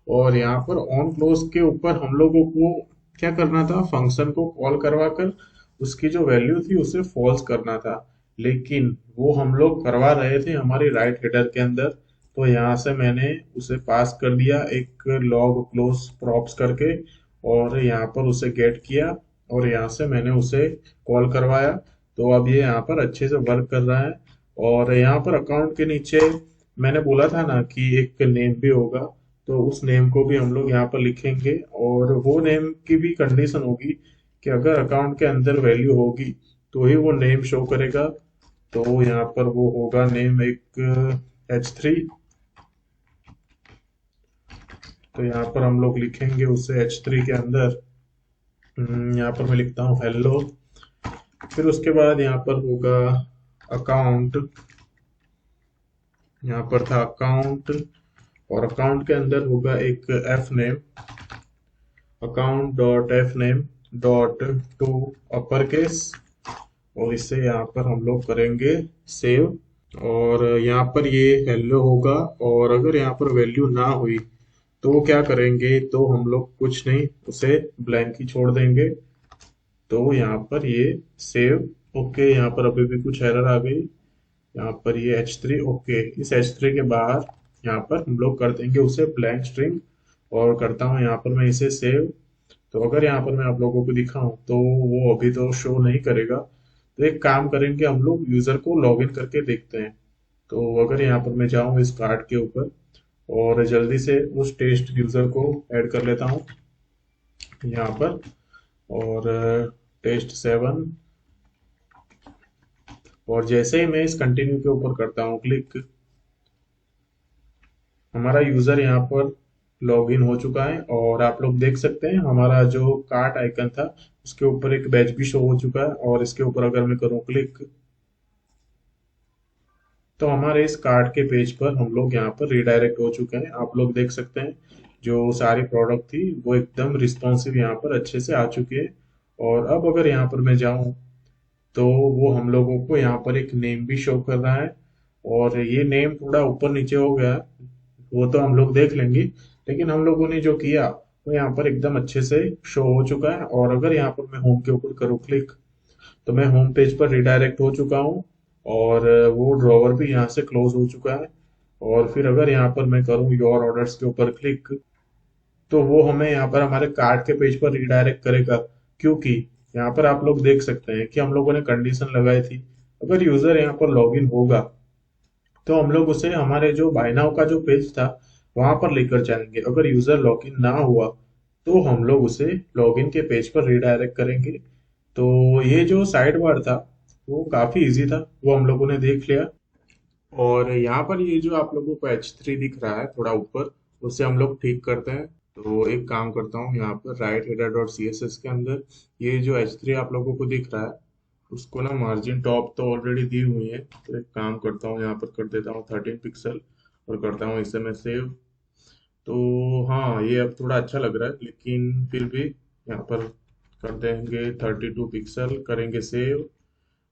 और यहाँ पर ऑन क्लोज के ऊपर हम लोगों को क्या करना था, फंक्शन को कॉल करवा कर उसकी जो वैल्यू थी उसे फॉल्स करना था। लेकिन वो हम लोग करवा रहे थे हमारे राइट हेडर के अंदर। तो यहाँ से मैंने उसे पास कर दिया एक लॉग क्लोज प्रॉप्स करके, और यहाँ पर उसे गेट किया, और यहाँ से मैंने उसे कॉल करवाया। तो अब ये यहाँ पर अच्छे से वर्क कर रहा है। और यहाँ पर अकाउंट के नीचे मैंने बोला था ना कि एक नेम भी होगा, तो उस नेम को भी हम लोग यहाँ पर लिखेंगे, और वो नेम की भी कंडीशन होगी कि अगर अकाउंट के अंदर वैल्यू होगी तो ही वो नेम शो करेगा। तो यहाँ पर वो होगा नेम एक H3। तो यहाँ पर हम लोग लिखेंगे उसे H3 के अंदर, यहाँ पर मैं लिखता हूँ हेलो। फिर उसके बाद यहाँ पर होगा अकाउंट, यहाँ पर था अकाउंट, और अकाउंट के अंदर होगा एक F name, account dot F name dot to upper case, और इसे यहाँ पर हम लोग करेंगे सेव। और यहाँ पर ये हेलो होगा, और अगर यहाँ पर वैल्यू ना हुई तो क्या करेंगे, तो हम लोग कुछ नहीं, उसे ब्लैंक ही छोड़ देंगे। तो यहाँ पर ये सेव ओके, यहाँ पर अभी भी कुछ एरर आ गई। यहाँ पर ये H3, ओके, इस H3 के बाहर यहाँ पर हम लोग कर देंगे उसे ब्लैंक स्ट्रिंग, और करता हूँ यहाँ पर मैं इसे सेव। तो अगर यहाँ पर मैं आप लोगों को दिखाऊं तो वो अभी तो शो नहीं करेगा। तो एक काम करेंगे, हम लोग यूजर को लॉगिन करके देखते हैं। तो अगर यहाँ पर मैं जाऊँ इस कार्ड के ऊपर और जल्दी से उस टेस्ट यूजर को ऐड कर लेता हूँ यहाँ पर, और टेस्ट 7, और जैसे ही मैं इस कंटिन्यू के ऊपर करता हूँ क्लिक, हमारा यूजर यहाँ पर लॉग इन हो चुका है, और आप लोग देख सकते हैं हमारा जो कार्ट आइकन था उसके ऊपर एक बैच भी शो हो चुका है। और इसके ऊपर अगर मैं करूँ क्लिक, तो हमारे इस कार्ट के पेज पर हम लोग यहाँ पर रिडायरेक्ट हो चुके हैं। आप लोग देख सकते हैं जो सारी प्रोडक्ट थी वो एकदम रिस्पॉन्सिव यहाँ पर अच्छे से आ चुकी है। और अब अगर यहाँ पर मैं जाऊँ तो वो हम लोगों को यहाँ पर एक नेम भी शो कर रहा है, और ये नेम थोड़ा ऊपर नीचे हो गया, वो तो हम लोग देख लेंगे। लेकिन हम लोगों ने जो किया वो यहाँ पर एकदम अच्छे से शो हो चुका है। और अगर यहाँ पर मैं होम के ऊपर करूँ क्लिक, तो मैं होम पेज पर रिडायरेक्ट हो चुका हूँ, और वो ड्रॉवर भी यहाँ से क्लोज हो चुका है। और फिर अगर यहाँ पर मैं करूँ योर ऑर्डर्स के ऊपर क्लिक, तो वो हमें यहाँ पर हमारे कार्ट के पेज पर रिडायरेक्ट करेगा, क्योंकि यहाँ पर आप लोग देख सकते हैं कि हम लोगों ने कंडीशन लगाई थी अगर यूजर यहाँ पर लॉगिन होगा तो हम लोग उसे हमारे जो बाय नाउ का जो पेज था वहां पर लेकर जाएंगे। अगर यूजर लॉगिन ना हुआ तो हम लोग उसे लॉगिन के पेज पर रिडायरेक्ट करेंगे। तो ये जो साइड बार था वो काफी इजी था, वो हम लोगों ने देख लिया। और यहाँ पर ये जो आप लोगों को H3 दिख रहा है थोड़ा ऊपर, उसे हम लोग ठीक करते हैं। तो एक काम करता हूँ, यहाँ पर right header dot C S S के अंदर ये जो H3 आप लोगों को दिख रहा है उसको ना मार्जिन टॉप तो ऑलरेडी दी हुई है, तो एक काम करता हूँ यहाँ पर कर देता हूँ 13 पिक्सल, और करता हूँ इसे मैं सेव। तो हाँ, ये अब थोड़ा अच्छा लग रहा है, लेकिन फिर भी यहाँ पर कर देंगे 32 पिक्सल, करेंगे सेव।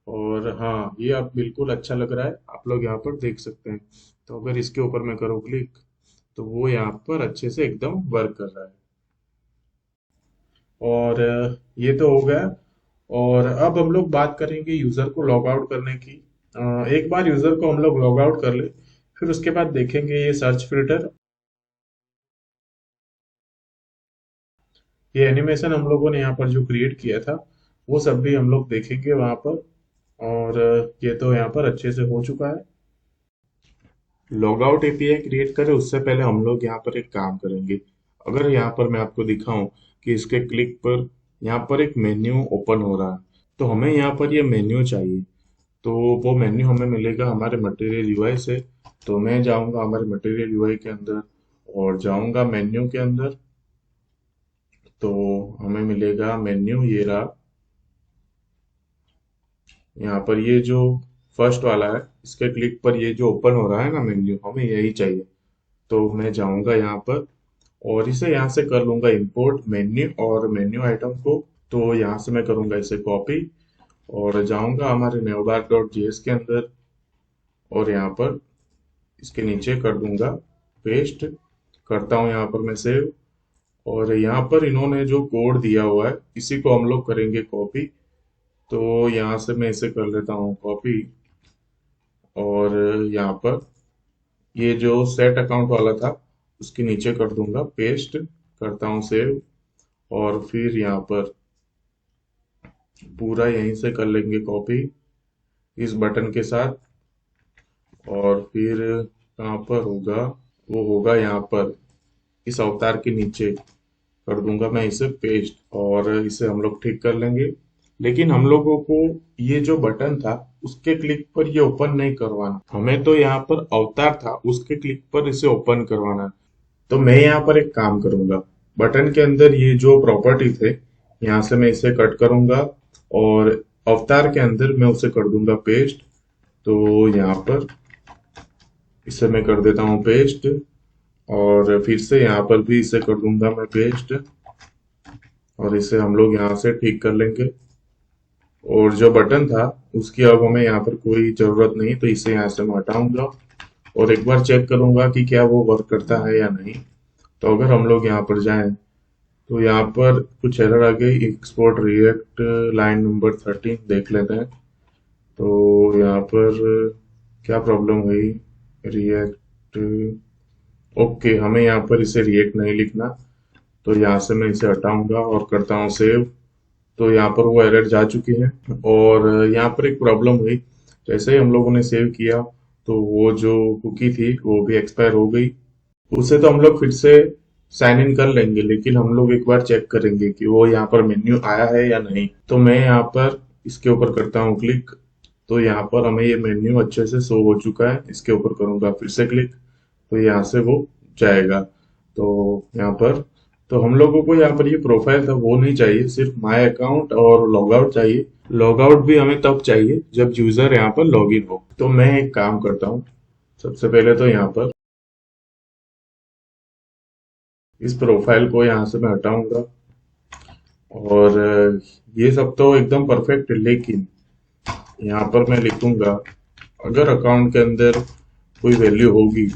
और हाँ, ये अब बिल्कुल अच्छा लग रहा है, आप लोग यहाँ पर देख सकते हैं। तो अगर इसके ऊपर मैं करूँ क्लिक, तो वो यहाँ पर अच्छे से एकदम वर्क कर रहा है। और ये तो हो गया। और अब हम लोग बात करेंगे यूजर को लॉग आउट करने की। एक बार यूजर को हम लोग लॉग आउट कर ले, फिर उसके बाद देखेंगे ये सर्च फिल्टर, ये एनिमेशन हम लोगों ने यहाँ पर जो क्रिएट किया था वो सब भी हम लोग देखेंगे वहां पर। और ये तो यहाँ पर अच्छे से हो चुका है। लॉग आउट एपीआई क्रिएट करें उससे पहले हम लोग यहाँ पर एक काम करेंगे। अगर यहाँ पर मैं आपको दिखाऊं कि इसके क्लिक पर यहाँ पर एक मेन्यू ओपन हो रहा है, तो हमें यहाँ पर ये मेन्यू चाहिए। तो वो मेन्यू हमें मिलेगा हमारे मटेरियल यूआई से। तो मैं जाऊंगा हमारे मटेरियल यूआई के अंदर और जाऊंगा मेन्यू के अंदर, तो हमें मिलेगा मेन्यू, ये रहा। यहाँ पर ये जो फर्स्ट वाला है इसके क्लिक पर ये जो ओपन हो रहा है ना मेन्यू, हमें यही चाहिए। तो मैं जाऊंगा यहाँ पर और इसे यहाँ से कर लूंगा इंपोर्ट मेन्यू और मेन्यू आइटम को। तो यहाँ से मैं करूंगा इसे कॉपी और जाऊंगा हमारे नेवबार डॉट जेएस के अंदर, और यहाँ पर इसके नीचे कर दूंगा पेस्ट। करता हूँ यहाँ पर मैं सेव। और यहाँ पर इन्होंने जो कोड दिया हुआ है इसी को हम लोग करेंगे कॉपी। तो यहाँ से मैं इसे कर लेता हूँ कॉपी, और यहाँ पर ये जो सेट अकाउंट वाला था उसके नीचे कर दूंगा पेस्ट। करता हूँ सेव, और फिर यहाँ पर पूरा यहीं से कर लेंगे कॉपी इस बटन के साथ। और फिर कहाँ पर होगा, वो होगा यहाँ पर इस अवतार के नीचे कर दूंगा मैं इसे पेस्ट, और इसे हम लोग ठीक कर लेंगे। लेकिन हम लोगों को ये जो बटन था उसके क्लिक पर ये ओपन नहीं करवाना, हमें तो यहाँ पर अवतार था उसके क्लिक पर इसे ओपन करवाना है। तो मैं यहाँ पर एक काम करूंगा, बटन के अंदर ये जो प्रॉपर्टी थे यहाँ से मैं इसे कट करूंगा, और अवतार के अंदर मैं उसे कर दूंगा पेस्ट। तो यहाँ पर इसे मैं कर देता हूँ पेस्ट, और फिर से यहाँ पर भी इसे कर दूंगा मैं पेस्ट, और इसे हम लोग यहाँ से ठीक कर लेंगे। और जो बटन था उसकी अब हमें यहाँ पर कोई जरूरत नहीं, तो इसे यहाँ से मैं हटाऊंगा और एक बार चेक करूंगा कि क्या वो वर्क करता है या नहीं। तो अगर हम लोग यहाँ पर जाएं तो यहाँ पर कुछ एरर आ गई, एक्सपोर्ट रिएक्ट लाइन नंबर 13 देख लेते हैं। तो यहाँ पर क्या प्रॉब्लम हुई, रिएक्ट, ओके हमें यहाँ पर इसे रिएक्ट नहीं लिखना, तो यहाँ से मैं इसे हटाऊंगा और करता हूँ सेव। तो यहाँ पर वो एरर जा चुकी है। और यहाँ पर एक प्रॉब्लम हुई, जैसे ही हम लोगों ने सेव किया तो वो जो कुकी थी वो भी एक्सपायर हो गई। उसे तो हम लोग फिर से साइन इन कर लेंगे, लेकिन हम लोग एक बार चेक करेंगे कि वो यहाँ पर मेन्यू आया है या नहीं। तो मैं यहाँ पर इसके ऊपर करता हूँ क्लिक, तो यहाँ पर हमें ये मेन्यू अच्छे से शो हो चुका है। इसके ऊपर करूंगा फिर से क्लिक, तो यहाँ से वो जाएगा। तो यहाँ पर तो हम लोगों को यहाँ पर ये प्रोफाइल था वो नहीं चाहिए, सिर्फ माय अकाउंट और लॉग आउट चाहिए। लॉग आउट भी हमें तब चाहिए जब यूजर यहाँ पर लॉग इन हो। तो मैं एक काम करता हूँ, सबसे पहले तो यहाँ पर इस प्रोफाइल को यहाँ से मैं हटाऊंगा। और ये सब तो एकदम परफेक्ट है, लेकिन यहाँ पर मैं लिखूंगा अगर अकाउंट के अंदर कोई वैल्यू होगी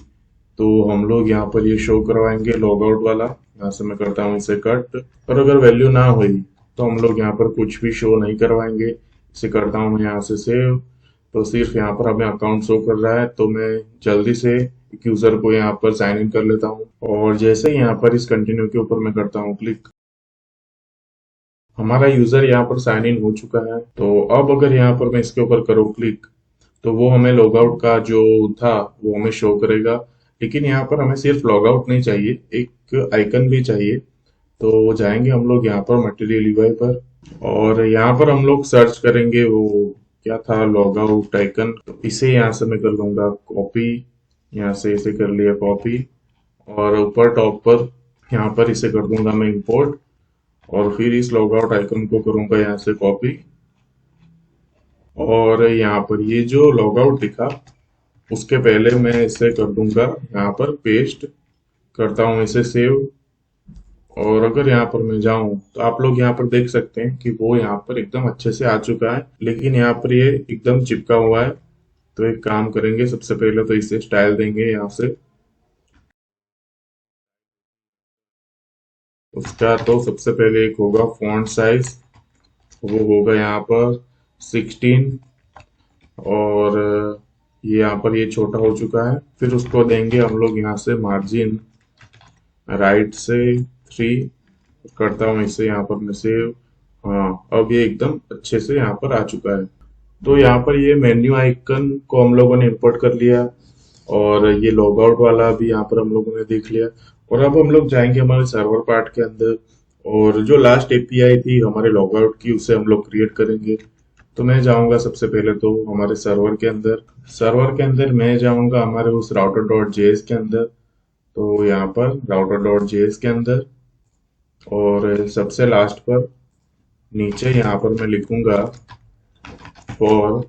तो हम लोग यहाँ पर ये शो करवाएंगे लॉग आउट वाला। यहाँ से मैं करता हूँ इसे कट। और अगर वैल्यू ना हुई तो हम लोग यहाँ पर कुछ भी शो नहीं करवाएंगे। इसे करता हूँ मैं यहाँ से सेव। तो सिर्फ यहाँ पर हमें अकाउंट शो कर रहा है, तो मैं जल्दी से एक यूजर को यहाँ पर साइन इन कर लेता हूँ। और जैसे ही यहाँ पर इस कंटिन्यू के ऊपर मैं करता हूँ क्लिक, हमारा यूजर यहाँ पर साइन इन हो चुका है। तो अब अगर यहाँ पर मैं इसके ऊपर करूँ क्लिक, तो वो हमें लॉग आउट का जो था वो हमें शो करेगा। लेकिन यहाँ पर हमें सिर्फ लॉग आउट नहीं चाहिए, एक आइकन भी चाहिए। तो जाएंगे हम लोग यहाँ पर मटेरियल यूआई पर, और यहाँ पर हम लोग सर्च करेंगे वो क्या था, लॉग आउट आइकन। तो इसे यहाँ से मैं कर लूंगा कॉपी, यहाँ से इसे कर लिया कॉपी, और ऊपर टॉप पर यहाँ पर इसे कर दूंगा मैं इंपोर्ट। और फिर इस लॉग आउट आइकन को करूंगा यहाँ से कॉपी, और यहाँ पर ये जो लॉग आउट लिखा उसके पहले मैं इसे कर दूंगा यहाँ पर पेस्ट, करता हूँ इसे सेव। और अगर यहाँ पर मैं जाऊं तो आप लोग यहाँ पर देख सकते हैं कि वो यहाँ पर एकदम अच्छे से आ चुका है, लेकिन यहाँ पर ये एकदम चिपका हुआ है। तो एक काम करेंगे, सबसे पहले तो इसे स्टाइल देंगे यहाँ से। उसका तो सबसे पहले एक होगा फॉन्ट साइज, वो होगा यहाँ पर 16। और ये यहाँ पर ये छोटा हो चुका है। फिर उसको देंगे हम लोग यहाँ से मार्जिन राइट से 3, करता हूँ इसे यहाँ पर मैं सेव। हाँ, अब ये एकदम अच्छे से यहाँ पर आ चुका है। तो यहाँ पर ये मेन्यू आइकन को हम लोगों ने इंपोर्ट कर लिया, और ये लॉग आउट वाला भी यहाँ पर हम लोगों ने देख लिया। और अब हम लोग जाएंगे हमारे सर्वर पार्ट के अंदर, और जो लास्ट एपीआई थी हमारे लॉग आउट की उसे हम लोग क्रिएट करेंगे। तो मैं जाऊंगा सबसे पहले तो हमारे सर्वर के अंदर मैं जाऊंगा हमारे उस राउटर डॉट जेएस के अंदर। तो यहाँ पर राउटर डॉट जेएस के अंदर, और सबसे लास्ट पर नीचे यहाँ पर मैं लिखूंगा फॉर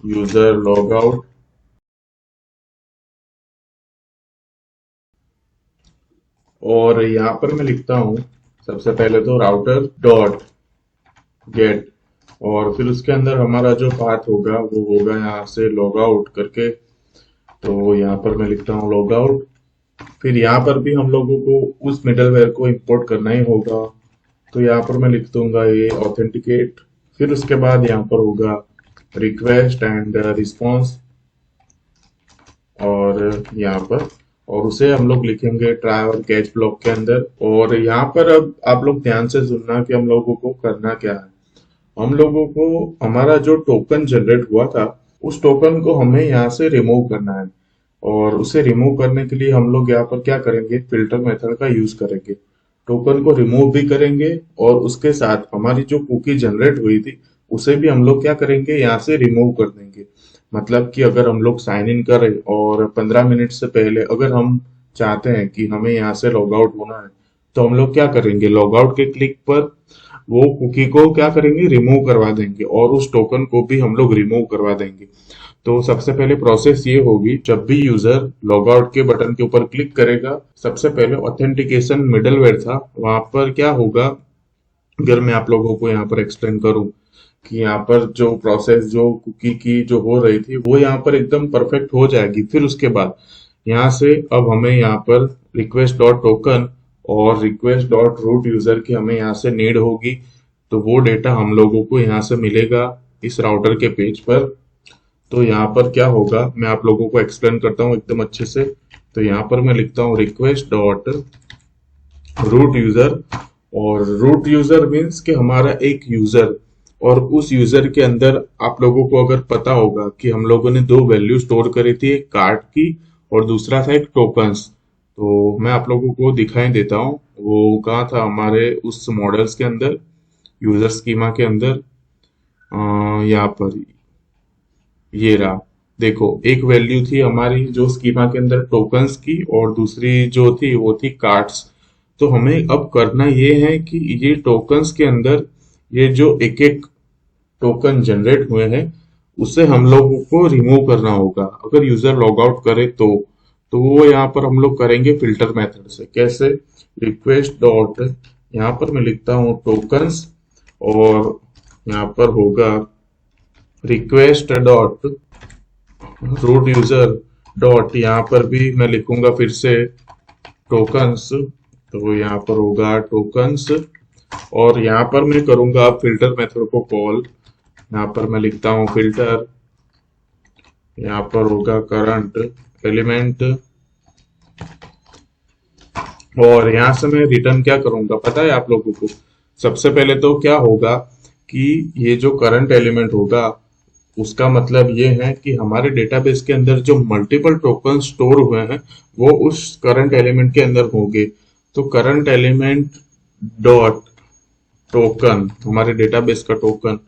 यूजर लॉग आउट। और यहाँ पर मैं लिखता हूँ सबसे पहले तो राउटर डॉट गेट, और फिर उसके अंदर हमारा जो पाथ होगा वो होगा यहाँ से लॉग आउट करके। तो यहाँ पर मैं लिखता हूँ लॉग आउट। फिर यहाँ पर भी हम लोगों को उस मिडलवेयर को इंपोर्ट करना ही होगा। तो यहाँ पर मैं लिख दूंगा ये ऑथेंटिकेट। फिर उसके बाद यहाँ पर होगा रिक्वेस्ट एंड रिस्पॉन्स, और यहाँ पर और उसे हम लोग लिखेंगे ट्राई और कैच ब्लॉक के अंदर। और यहाँ पर अब आप लोग ध्यान से सुनना कि हम लोगों को करना क्या है। हम लोगों को हमारा जो टोकन जनरेट हुआ था उस टोकन को हमें यहाँ से रिमूव करना है। और उसे रिमूव करने के लिए हम लोग यहाँ पर क्या करेंगे, फिल्टर मेथड का यूज करेंगे। टोकन को रिमूव भी करेंगे, और उसके साथ हमारी जो कुकी जनरेट हुई थी उसे भी हम लोग क्या करेंगे, यहाँ से रिमूव कर देंगे। मतलब कि अगर हम लोग साइन इन करें और 15 मिनट से पहले अगर हम चाहते हैं कि हमें यहाँ से लॉग आउट होना है, तो हम लोग क्या करेंगे, लॉग आउट के क्लिक पर वो कुकी को क्या करेंगे, रिमूव करवा देंगे, और उस टोकन को भी हम लोग रिमूव करवा देंगे। तो सबसे पहले प्रोसेस ये होगी, जब भी यूजर लॉग आउट के बटन के ऊपर क्लिक करेगा, सबसे पहले ऑथेंटिकेशन मिडलवेयर था वहां पर क्या होगा, अगर मैं आप लोगों को यहाँ पर एक्सप्लेन करूं कि यहाँ पर जो प्रोसेस जो कुकी की जो हो रही थी वो यहाँ पर एकदम परफेक्ट हो जाएगी। फिर उसके बाद यहाँ से अब हमें यहाँ पर रिक्वेस्ट डॉट टोकन और रिक्वेस्ट डॉट रूट यूजर की हमें यहाँ से नीड होगी। तो वो डेटा हम लोगों को यहाँ से मिलेगा इस राउटर के पेज पर। तो यहाँ पर क्या होगा मैं आप लोगों को एक्सप्लेन करता हूँ एकदम अच्छे से। तो यहाँ पर मैं लिखता हूँ रिक्वेस्ट डॉट रूट यूजर, और रूट यूजर मीन्स कि हमारा एक यूजर, और उस यूजर के अंदर आप लोगों को अगर पता होगा कि हम लोगों ने दो वैल्यू स्टोर करी थी, एक कार्ड की और दूसरा था एक टोकन्स। तो मैं आप लोगों को दिखाई देता हूँ वो कहाँ था हमारे उस मॉडल्स के अंदर, यूजर स्कीमा के अंदर। यहाँ पर ये रहा। देखो एक वैल्यू थी हमारी जो स्कीमा के अंदर टोकन्स की, और दूसरी जो थी वो थी कार्ड्स। तो हमें अब करना ये है कि ये टोकन्स के अंदर ये जो एक एक टोकन जनरेट हुए हैं उसे हम लोगों को रिमूव करना होगा अगर यूजर लॉग आउट करे तो वो यहाँ पर हम लोग करेंगे फिल्टर मेथड से। कैसे? रिक्वेस्ट डॉट, यहाँ पर मैं लिखता हूँ टोकन्स, और यहाँ पर होगा request dot root user dot, यहाँ पर भी मैं लिखूंगा फिर से टोकन्स, तो यहाँ पर होगा टोकन्स, और यहाँ पर मैं करूंगा फिल्टर मेथड को कॉल। यहाँ पर मैं लिखता हूँ फिल्टर, यहाँ पर होगा करंट एलिमेंट, और यहाँ से मैं रिटर्न क्या करूंगा पता है आप लोगों को? सबसे पहले तो क्या होगा कि ये जो करंट एलिमेंट होगा उसका मतलब ये है कि हमारे डेटाबेस के अंदर जो मल्टीपल टोकन स्टोर हुए हैं वो उस करंट एलिमेंट के अंदर होंगे। तो करंट एलिमेंट डॉट टोकन, हमारे डेटाबेस का टोकन,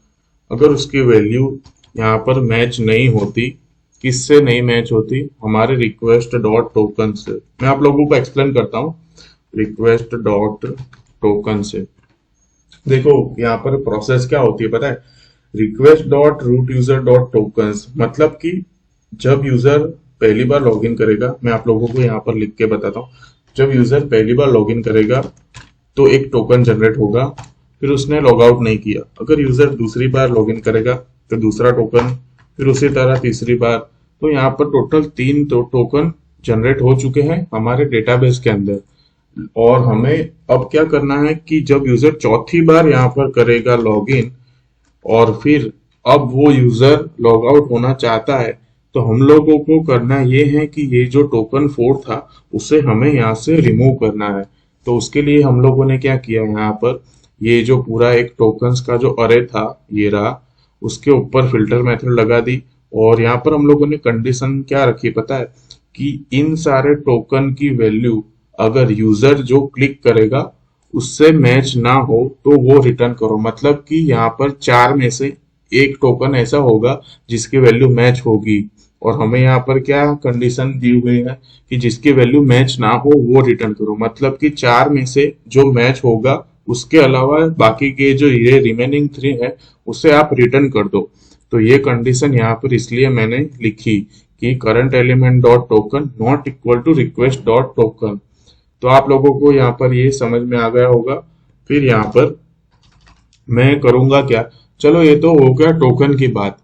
अगर उसकी वैल्यू यहाँ पर मैच नहीं होती, किससे नहीं मैच होती? हमारे रिक्वेस्ट डॉट टोकन से। मैं आप लोगों को एक्सप्लेन करता हूँ रिक्वेस्ट डॉट टोकन से। देखो यहाँ पर प्रोसेस क्या होती है पता है? Request dot root user dot tokens, मतलब कि जब यूजर पहली बार लॉगिन करेगा, मैं आप लोगों को यहाँ पर लिख के बताता हूँ। जब यूजर पहली बार लॉगिन करेगा तो एक टोकन जनरेट होगा, फिर उसने लॉग आउट नहीं किया। अगर यूजर दूसरी बार लॉगिन करेगा तो दूसरा टोकन, फिर उसी तरह तीसरी बार। तो यहाँ पर टोटल तीन टोकन जनरेट हो चुके हैं हमारे डेटाबेस के अंदर। और हमें अब क्या करना है कि जब यूजर चौथी बार यहाँ पर करेगा लॉगिन और फिर अब वो यूजर लॉग आउट होना चाहता है, तो हम लोगों को करना ये है कि ये जो टोकन 4 था उसे हमें यहाँ से रिमूव करना है। तो उसके लिए हम लोगों ने क्या किया, यहाँ पर ये जो पूरा एक टोकन्स का जो अरे था ये रहा, उसके ऊपर फिल्टर मेथड लगा दी। और यहाँ पर हम लोगों ने कंडीशन क्या रखी पता है? कि इन सारे टोकन की वैल्यू अगर यूजर जो क्लिक करेगा उससे मैच ना हो तो वो रिटर्न करो। मतलब कि यहाँ पर 4 में से एक टोकन ऐसा होगा जिसकी वैल्यू मैच होगी, और हमें यहाँ पर क्या कंडीशन दी हुई है कि जिसकी वैल्यू मैच ना हो वो रिटर्न करो। मतलब कि 4 में से जो मैच होगा उसके अलावा बाकी के जो ये रिमेनिंग 3 है उसे आप रिटर्न कर दो। तो ये कंडीशन यहाँ पर इसलिए मैंने लिखी कि current element dot token not equal to request dot token. तो आप लोगों को यहाँ पर ये समझ में आ गया होगा। फिर यहाँ पर मैं करूंगा क्या, चलो ये तो हो गया टोकन की बात।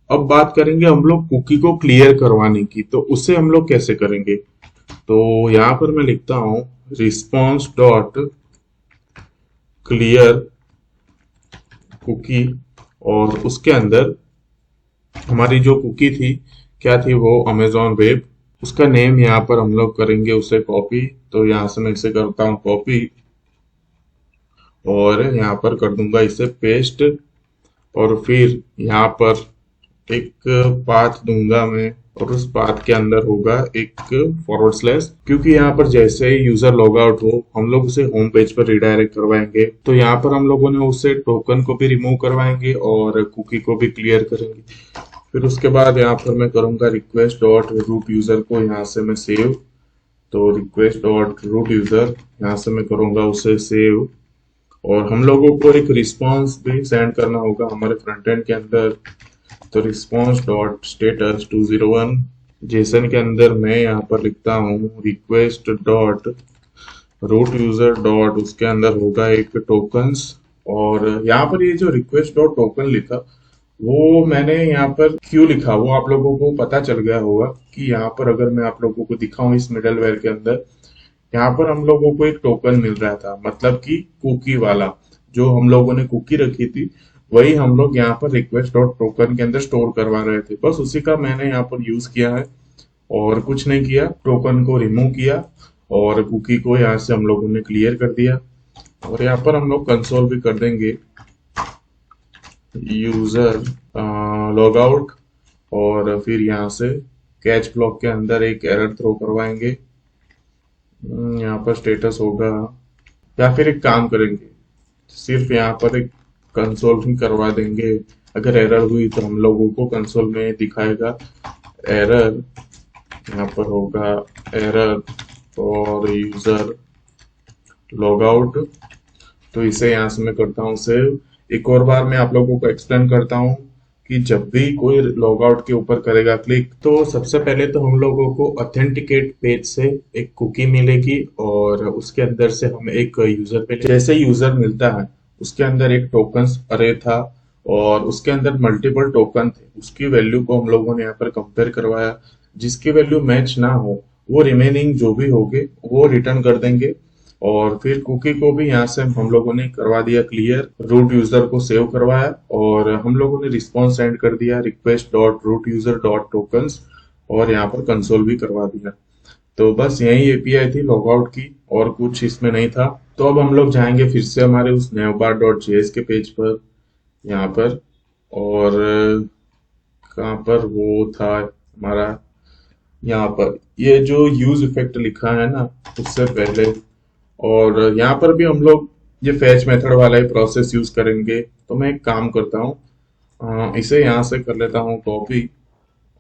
अब बात करेंगे हम लोग कुकी को क्लियर करवाने की। तो उससे हम लोग कैसे करेंगे? तो यहाँ पर मैं लिखता हूं रिस्पॉन्स डॉट क्लियर कुकी, और उसके अंदर हमारी जो कुकी थी क्या थी, वो अमेजॉन वेब। उसका नेम यहाँ पर हम लोग करेंगे उसे कॉपी। तो यहाँ से मैं इसे करता हूँ कॉपी, और यहाँ पर कर दूंगा इसे पेस्ट, और फिर यहाँ पर एक पाथ दूंगा मैं, और उस पाथ के अंदर होगा एक फॉरवर्ड स्लैश, क्योंकि यहाँ पर जैसे ही यूजर लॉग आउट हो हम लोग उसे होम पेज पर रिडायरेक्ट करवाएंगे। तो यहाँ पर हम लोगों ने उससे टोकन को भी रिमूव करवाएंगे और कुकी को भी क्लियर करेंगे। फिर उसके बाद यहाँ पर मैं करूंगा रिक्वेस्ट डॉट रूट यूजर को यहाँ से मैं सेव। तो रिक्वेस्ट डॉट रूट यूजर यहाँ से मैं करूंगा उसे सेव, और हम लोगों को एक रिस्पॉन्स भी सेंड करना होगा हमारे फ्रंट एंड के अंदर। तो रिस्पॉन्स डॉट स्टेटस 201 जेसन के अंदर मैं यहाँ पर लिखता हूँ request dot root user dot, उसके अंदर होगा एक टोकन्स। और यहाँ पर ये जो रिक्वेस्ट डॉट टोकन लिखा वो मैंने यहाँ पर क्यों लिखा वो आप लोगों को पता चल गया होगा कि यहाँ पर अगर मैं आप लोगों को दिखाऊं इस मिडलवेयर के अंदर, यहाँ पर हम लोगों को एक टोकन मिल रहा था, मतलब कि कुकी वाला जो हम लोगों ने कुकी रखी थी वही हम लोग यहाँ पर रिक्वेस्ट डॉट टोकन के अंदर स्टोर करवा रहे थे, बस उसी का मैंने यहाँ पर यूज किया है और कुछ नहीं किया। टोकन को रिमूव किया और कुकी को यहाँ से हम लोगों ने क्लियर कर दिया। और यहाँ पर हम लोग कंसोल भी कर देंगे यूजर लॉग आउट, और फिर यहाँ से कैच ब्लॉक के अंदर एक एरर थ्रो करवाएंगे। यहाँ पर स्टेटस होगा, या फिर एक काम करेंगे, सिर्फ यहाँ पर एक कंसोल ही करवा देंगे। अगर एरर हुई तो हम लोगों को कंसोल में दिखाएगा एरर। यहाँ पर होगा एरर और यूजर लॉग आउट। तो इसे यहाँ से मैं करता हूँ सेव। एक और बार मैं आप लोगों को एक्सप्लेन करता हूँ कि जब भी कोई लॉग आउट के ऊपर करेगा क्लिक, तो सबसे पहले तो हम लोगों को ऑथेंटिकेट पेज से एक कुकी मिलेगी और उसके अंदर से हम एक यूजर पे जैसे यूजर मिलता है उसके अंदर एक टोकन्स अरे था और उसके अंदर मल्टीपल टोकन थे। उसकी वैल्यू को हम लोगों ने यहाँ पर कंपेयर करवाया। जिसकी वैल्यू मैच ना हो वो रिमेनिंग जो भी होगे वो रिटर्न कर देंगे। और फिर कुकी को भी यहाँ से हम लोगों ने करवा दिया क्लियर, रूट यूजर को सेव करवाया और हम लोगों ने रिस्पॉन्स सेंड कर दिया request dot root user dot tokens, और यहाँ पर कंसोल भी करवा दिया। तो बस यही एपीआई थी लॉगआउट की, और कुछ इसमें नहीं था। तो अब हम लोग जाएंगे फिर से हमारे उस नेवबार डॉट जेएस के पेज पर, यहाँ पर, और कहाँ पर वो था हमारा, यहाँ पर ये जो यूज इफेक्ट लिखा है ना उससे पहले, और यहाँ पर भी हम लोग ये फैच मेथड वाला ही प्रोसेस यूज करेंगे। तो मैं एक काम करता हूँ, इसे यहाँ से कर लेता हूँ कॉपी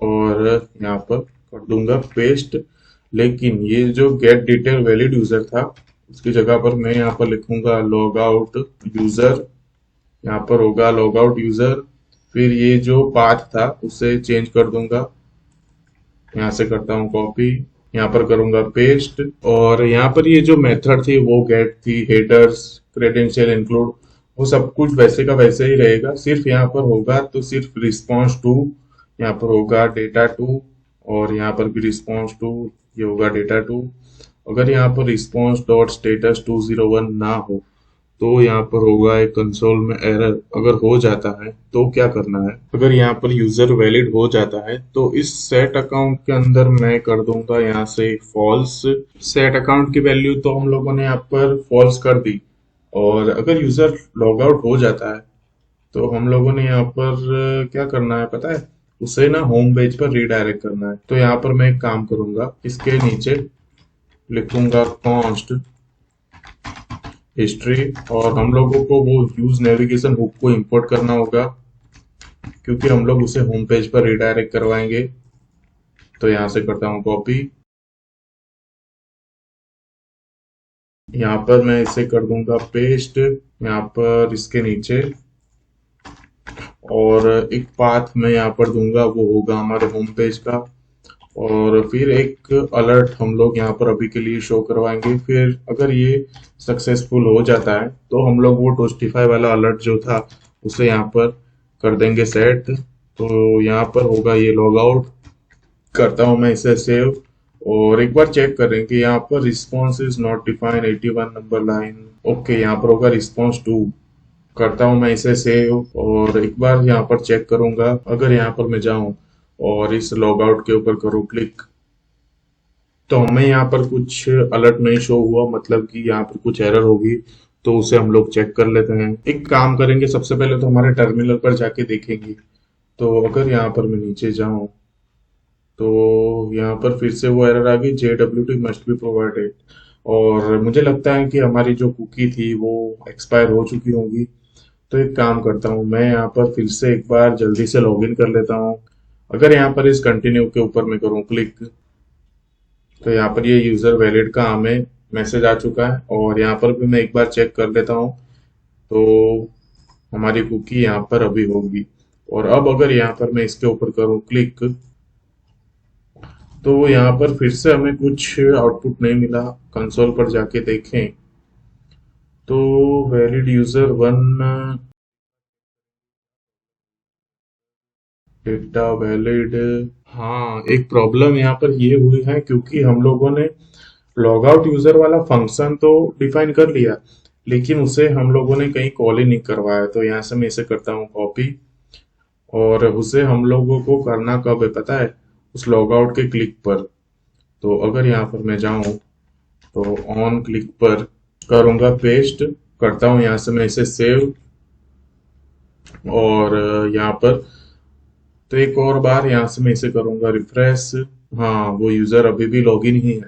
और यहाँ पर कर दूंगा पेस्ट। लेकिन ये जो गेट डिटेल वैलिड यूजर था उसकी जगह पर मैं यहाँ पर लिखूंगा लॉग आउट यूजर। यहाँ पर होगा लॉग आउट यूजर, फिर ये जो पाथ था उसे चेंज कर दूंगा। यहाँ से करता हूँ कॉपी, यहाँ पर करूंगा पेस्ट, और यहाँ पर ये जो मेथड थी वो गेट थी, हेडर्स, क्रेडेंशियल इंक्लूड, वो सब कुछ वैसे का वैसे ही रहेगा। सिर्फ यहाँ पर होगा तो सिर्फ रिस्पॉन्स टू, यहाँ पर होगा डेटा टू, और यहाँ पर भी रिस्पॉन्स टू, ये होगा डेटा टू। अगर यहाँ पर रिस्पॉन्स डॉट स्टेटस 201 ना हो तो यहाँ पर होगा एक कंसोल में एरर। अगर हो जाता है तो क्या करना है, अगर यहाँ पर यूजर वैलिड हो जाता है तो इस सेट अकाउंट के अंदर मैं कर दूंगा यहाँ से फॉल्स। सेट अकाउंट की वैल्यू तो हम लोगों ने यहाँ पर फॉल्स कर दी, और अगर यूजर लॉग आउट हो जाता है तो हम लोगों ने यहाँ पर क्या करना है पता है, उसे ना होम पेज पर रीडायरेक्ट करना है। तो यहाँ पर मैं एक काम करूंगा, इसके नीचे लिखूंगा कॉन्स्ट हिस्ट्री, और हम लोगों को वो यूज नेविगेशन हुक को इंपोर्ट करना होगा क्योंकि हम लोग उसे होम पेज पर रिडायरेक्ट करवाएंगे। तो यहाँ से करता हूँ कॉपी, यहाँ पर मैं इसे कर दूंगा पेस्ट यहाँ पर इसके नीचे, और एक पाथ मैं यहाँ पर दूंगा वो होगा हमारे होम पेज का। और फिर एक अलर्ट हम लोग यहाँ पर अभी के लिए शो करवाएंगे। फिर अगर ये सक्सेसफुल हो जाता है तो हम लोग वो टोस्टिफाई वाला अलर्ट जो था उसे यहाँ पर कर देंगे सेट। तो यहाँ पर होगा ये लॉग आउट, करता हूँ मैं इसे सेव, और एक बार चेक करें कि यहाँ पर response is not define 81 number line. Okay, यहाँ पर होगा रिस्पॉन्स टू, करता हूँ मैं इसे सेव, और एक बार यहाँ पर चेक करूंगा। अगर यहाँ पर मैं जाऊं और इस लॉग आउट के ऊपर करूँ क्लिक तो हमें यहाँ पर कुछ अलर्ट नहीं शो हुआ, मतलब कि यहाँ पर कुछ एरर होगी। तो उसे हम लोग चेक कर लेते हैं। एक काम करेंगे, सबसे पहले तो हमारे टर्मिनल पर जाके देखेंगे। तो अगर यहाँ पर मैं नीचे जाऊं तो यहाँ पर फिर से वो एरर आ गई, JWT मस्ट बी प्रोवाइडेड, और मुझे लगता है कि हमारी जो कुकी थी वो एक्सपायर हो चुकी होगी। तो एक काम करता हूँ, मैं यहाँ पर फिर से एक बार जल्दी से लॉगिन कर लेता हूँ। अगर यहाँ पर इस कंटिन्यू के ऊपर मैं करूँ क्लिक तो यहाँ पर ये यूजर वैलिड का हमें मैसेज आ चुका है, और यहाँ पर भी मैं एक बार चेक कर लेता हूँ। तो हमारी कुकी यहाँ पर अभी होगी, और अब अगर यहाँ पर मैं इसके ऊपर करूँ क्लिक तो यहाँ पर फिर से हमें कुछ आउटपुट नहीं मिला। कंसोल पर जाके देखें तो valid user one, data valid, हाँ एक प्रॉब्लम यहाँ पर ये हुई है क्योंकि हम लोगों ने लॉग आउट यूजर वाला फंक्शन तो डिफाइन कर लिया, लेकिन उसे हम लोगों ने कहीं कॉल ही नहीं करवाया। तो यहाँ से मैं इसे करता हूँ कॉपी, और उसे हम लोगों को करना कब है पता है, उस लॉग आउट के क्लिक पर। तो अगर यहाँ पर मैं जाऊँ तो ऑन क्लिक पर करूँगा पेस्ट, करता हूँ यहाँ से मैं इसे सेव, और यहाँ पर तो एक और बार यहाँ से मैं इसे करूँगा रिफ्रेश। हाँ, वो यूज़र अभी भी लॉगिन ही है।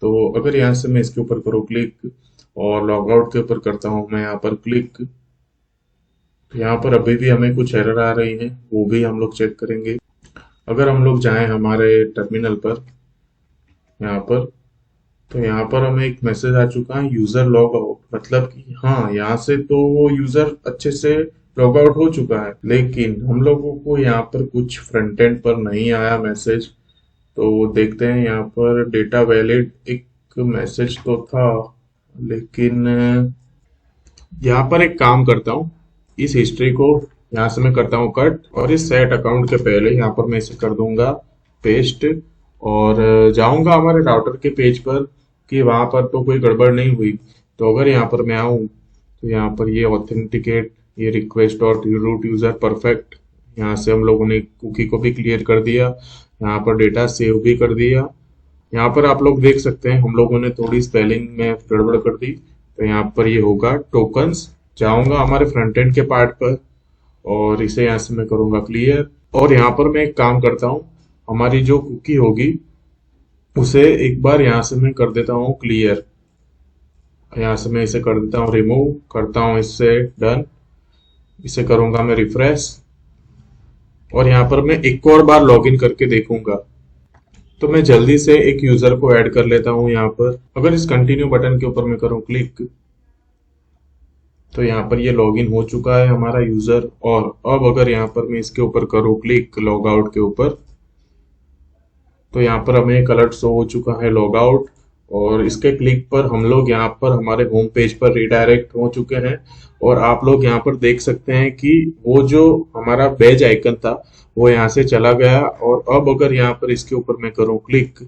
तो अगर यहाँ से मैं इसके ऊपर करूँ क्लिक और लॉग आउट के ऊपर करता हूँ मैं यहाँ पर क्लिक, तो यहाँ पर अभी भी हमें कुछ एरर आ रही है, वो भी हम लोग चेक करेंगे। अगर हम लोग जाएं हमारे टर्मिनल पर यहाँ पर, तो यहाँ पर हमें एक मैसेज आ चुका है यूजर लॉग आउट, मतलब कि हाँ, यहाँ से तो वो यूजर अच्छे से लॉग आउट हो चुका है, लेकिन हम लोगों को यहाँ पर कुछ फ्रंट एंड पर नहीं आया मैसेज। तो देखते हैं यहाँ पर डेटा वैलिड एक मैसेज तो था, लेकिन यहाँ पर एक काम करता हूँ, इस हिस्ट्री को यहाँ से मैं करता हूँ कट, और इस सेट अकाउंट के पहले यहाँ पर मैं इसे कर दूंगा पेस्ट, और जाऊंगा हमारे राउटर के पेज पर कि वहां पर तो कोई गड़बड़ नहीं हुई। तो अगर यहाँ पर मैं आऊँ तो यहाँ पर ये ऑथेंटिकेट, ये request dot root user perfect, यहाँ से हम लोगों ने कुकी को भी क्लियर कर दिया, यहाँ पर डेटा सेव भी कर दिया। यहाँ पर आप लोग देख सकते हैं हम लोगों ने थोड़ी स्पेलिंग में गड़बड़ कर दी। तो यहाँ पर ये होगा टोकन्स, जाऊंगा हमारे फ्रंट एंड के पार्ट पर, और इसे यहाँ से मैं करूंगा क्लियर, और यहाँ पर मैं एक काम करता हूँ, हमारी जो कुकी होगी उसे एक बार यहाँ से मैं कर देता हूँ क्लियर, यहाँ से मैं इसे कर देता हूँ रिमूव, करता हूँ इससे डन, इसे करूंगा मैं रिफ्रेश, और यहाँ पर मैं एक और बार लॉगिन करके देखूंगा। तो मैं जल्दी से एक यूजर को ऐड कर लेता हूँ यहाँ पर। अगर इस कंटिन्यू बटन के ऊपर मैं करूँ क्लिक, तो यहाँ पर ये लॉगिन हो चुका है हमारा यूजर। और अब अगर यहाँ पर मैं इसके ऊपर करूँ क्लिक लॉग आउट के ऊपर, तो यहाँ पर हमें एक अलर्ट शो हो चुका है लॉग आउट, और इसके क्लिक पर हम लोग यहाँ पर हमारे होम पेज पर रिडायरेक्ट हो चुके हैं। और आप लोग यहाँ पर देख सकते हैं कि वो जो हमारा बैज आइकन था वो यहाँ से चला गया। और अब अगर यहाँ पर इसके ऊपर मैं करूँ क्लिक,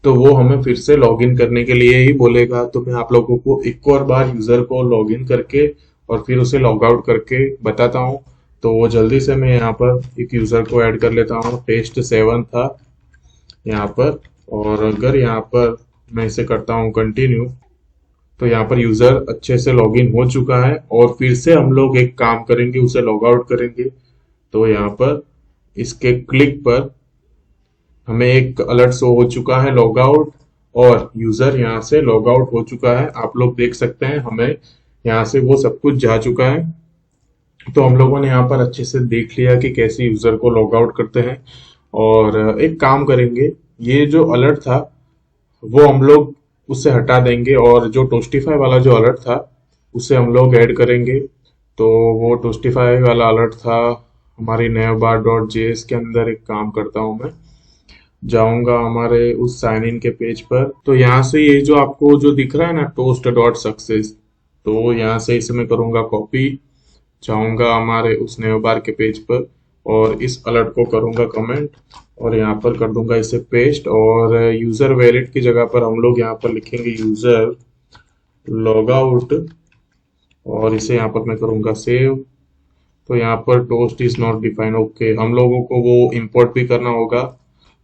तो वो हमें फिर से लॉगिन करने के लिए ही बोलेगा। तो मैं आप लोगों को एक और बार यूजर को लॉगिन करके और फिर उसे लॉग आउट करके बताता हूँ। तो वो जल्दी से मैं यहाँ पर एक यूजर को ऐड कर लेता हूँ, टेस्ट 7 था यहाँ पर। और अगर यहाँ पर मैं इसे करता हूँ कंटिन्यू, तो यहाँ पर यूजर अच्छे से लॉगिन हो चुका है, और फिर से हम लोग एक काम करेंगे, उसे लॉग आउट करेंगे। तो यहाँ पर इसके क्लिक पर हमें एक अलर्ट शो हो चुका है लॉग आउट, और यूजर यहाँ से लॉग आउट हो चुका है। आप लोग देख सकते हैं हमें यहाँ से वो सब कुछ जा चुका है। तो हम लोगों ने यहाँ पर अच्छे से देख लिया कि कैसे यूजर को लॉग आउट करते हैं। और एक काम करेंगे, ये जो अलर्ट था वो हम लोग उससे हटा देंगे, और जो टोस्टिफाई वाला जो अलर्ट था उसे हम लोग ऐड करेंगे। तो वो टोस्टिफाई वाला अलर्ट था हमारी नेवबार डॉट जेएस के अंदर। एक काम करता हूँ, मैं जाऊंगा हमारे उस साइन इन के पेज पर। तो यहाँ से ये जो आपको जो दिख रहा है ना टोस्ट डॉट सक्सेस, तो यहाँ से इसे मैं करूंगा कॉपी, जाऊंगा हमारे उस नेव बार के पेज पर, और इस अलर्ट को करूंगा कमेंट, और यहाँ पर कर दूंगा इसे पेस्ट। और यूजर वैलिड की जगह पर हम लोग यहाँ पर लिखेंगे यूजर लॉग आउट, और इसे यहाँ पर मैं करूंगा सेव। तो यहाँ पर toast is not define, okay, हम लोगों को वो इंपोर्ट भी करना होगा।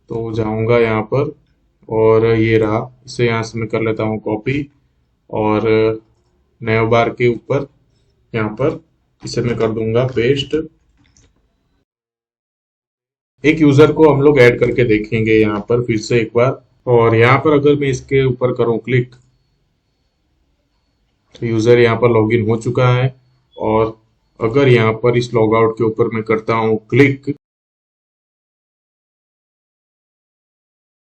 तो जाऊंगा यहाँ पर, और ये रहा, इसे यहाँ से मैं कर लेता हूँ कॉपी, और नए बार के ऊपर यहाँ पर इसे मैं कर दूंगा पेस्ट। एक यूजर को हम लोग ऐड करके देखेंगे यहाँ पर फिर से एक बार। और यहाँ पर अगर मैं इसके ऊपर करूँ क्लिक, तो यूजर यहाँ पर लॉगिन हो चुका है। और अगर यहाँ पर इस लॉग आउट के ऊपर मैं करता हूँ क्लिक,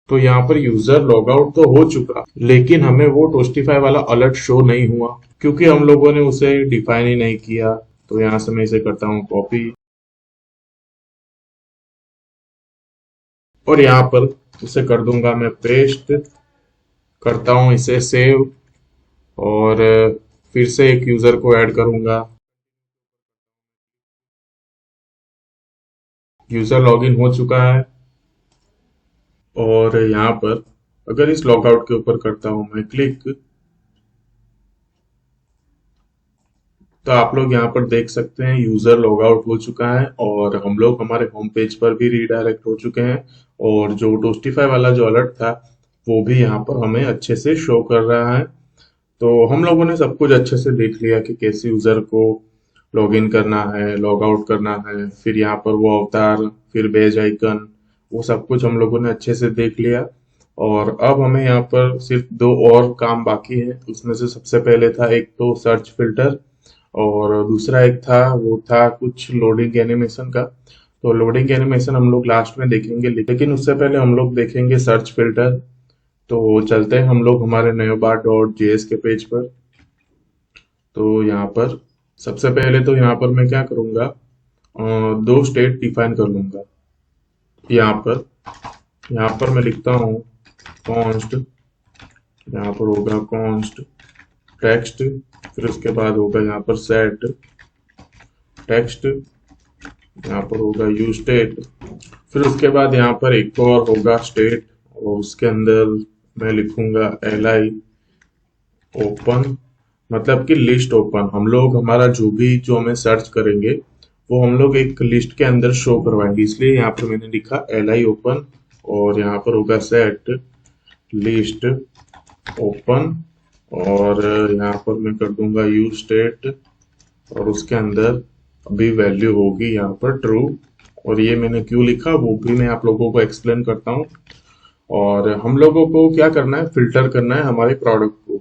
तो यहाँ पर यूजर लॉग आउट तो हो चुका, लेकिन हमें वो टोस्टिफाई वाला अलर्ट शो नहीं हुआ, क्योंकि हम लोगों ने उसे डिफाइन ही नहीं किया। तो यहाँ से मैं इसे करता हूँ कॉपी, और यहाँ पर उसे कर दूंगा मैं पेस्ट, करता हूँ इसे सेव, और फिर से एक यूजर को ऐड करूंगा। यूजर लॉगिन हो चुका है। और यहाँ पर अगर इस लॉगआउट के ऊपर करता हूँ मैं क्लिक, तो आप लोग यहाँ पर देख सकते हैं यूजर लॉग आउट हो चुका है और हम लोग हमारे होम पेज पर भी रीडायरेक्ट हो चुके हैं। और जो टोस्टिफाई वाला जो अलर्ट था वो भी यहाँ पर हमें अच्छे से शो कर रहा है। तो हम लोगों ने सब कुछ अच्छे से देख लिया कि कैसे यूजर को लॉग इन करना है, लॉग आउट करना है, फिर यहाँ पर वो अवतार, फिर बेज आइकन, वो सब कुछ हम लोगों ने अच्छे से देख लिया। और अब हमें यहाँ पर सिर्फ दो और काम बाकी है। उसमें से सबसे पहले था एक तो सर्च फिल्टर, और दूसरा एक था वो था कुछ लोडिंग एनिमेशन का। तो लोडिंग एनिमेशन हम लोग लास्ट में देखेंगे, लेकिन उससे पहले हम लोग देखेंगे सर्च फिल्टर। तो चलते हैं हम लोग हमारे neobar.js के पेज पर। तो यहाँ पर सबसे पहले तो यहाँ पर मैं क्या करूँगा, दो स्टेट डिफाइन कर लूँगा। यहाँ पर मैं लिखता हूँ कॉन्स्ट, यहाँ पर होगा कॉन्स्ट टेक्स्ट, फिर उसके बाद होगा यहाँ पर सेट टेक्स्ट, यहाँ पर होगा यू स्टेट, फिर उसके बाद यहाँ पर एक और होगा स्टेट, और उसके अंदर मैं लिखूंगा li ओपन, मतलब कि लिस्ट ओपन। हम लोग हमारा जो हमें सर्च करेंगे वो हम लोग एक लिस्ट के अंदर शो करवाएंगे, इसलिए यहाँ पर मैंने लिखा li ओपन। और यहाँ पर होगा सेट लिस्ट ओपन, और यहाँ पर मैं कर दूंगा यू स्टेट, और उसके अंदर अभी वैल्यू होगी यहाँ पर ट्रू। और ये मैंने क्यों लिखा वो भी मैं आप लोगों को एक्सप्लेन करता हूँ। और हम लोगों को क्या करना है, फिल्टर करना है हमारे प्रोडक्ट को।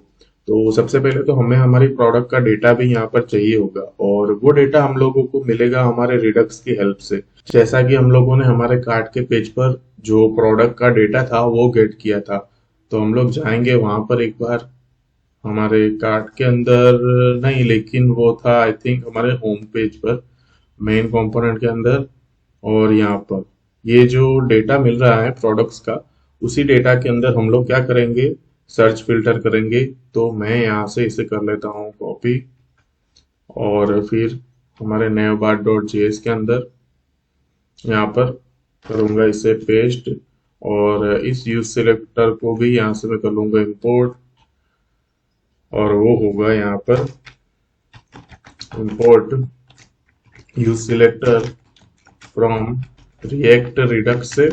तो सबसे पहले तो हमें हमारी प्रोडक्ट का डेटा भी यहाँ पर चाहिए होगा, और वो डेटा हम लोगों को मिलेगा हमारे रिडक्स की हेल्प से। जैसा कि हम लोगों ने हमारे कार्ट के पेज पर जो प्रोडक्ट का डेटा था वो गेट किया था, तो हम लोग जाएंगे वहां पर एक बार हमारे कार्ट के अंदर, नहीं लेकिन वो था आई थिंक हमारे होम पेज पर मेन कंपोनेंट के अंदर। और यहाँ पर ये जो डेटा मिल रहा है प्रोडक्ट्स का, उसी डेटा के अंदर हम लोग क्या करेंगे, सर्च फिल्टर करेंगे। तो मैं यहाँ से इसे कर लेता हूँ कॉपी, और फिर हमारे neobar.js के अंदर यहाँ पर करूँगा इसे पेस्ट, और इस यूज सिलेक्टर को भी यहाँ से मैं कर लूँगा इंपोर्ट, और वो होगा यहाँ पर import use selector from react Redux से,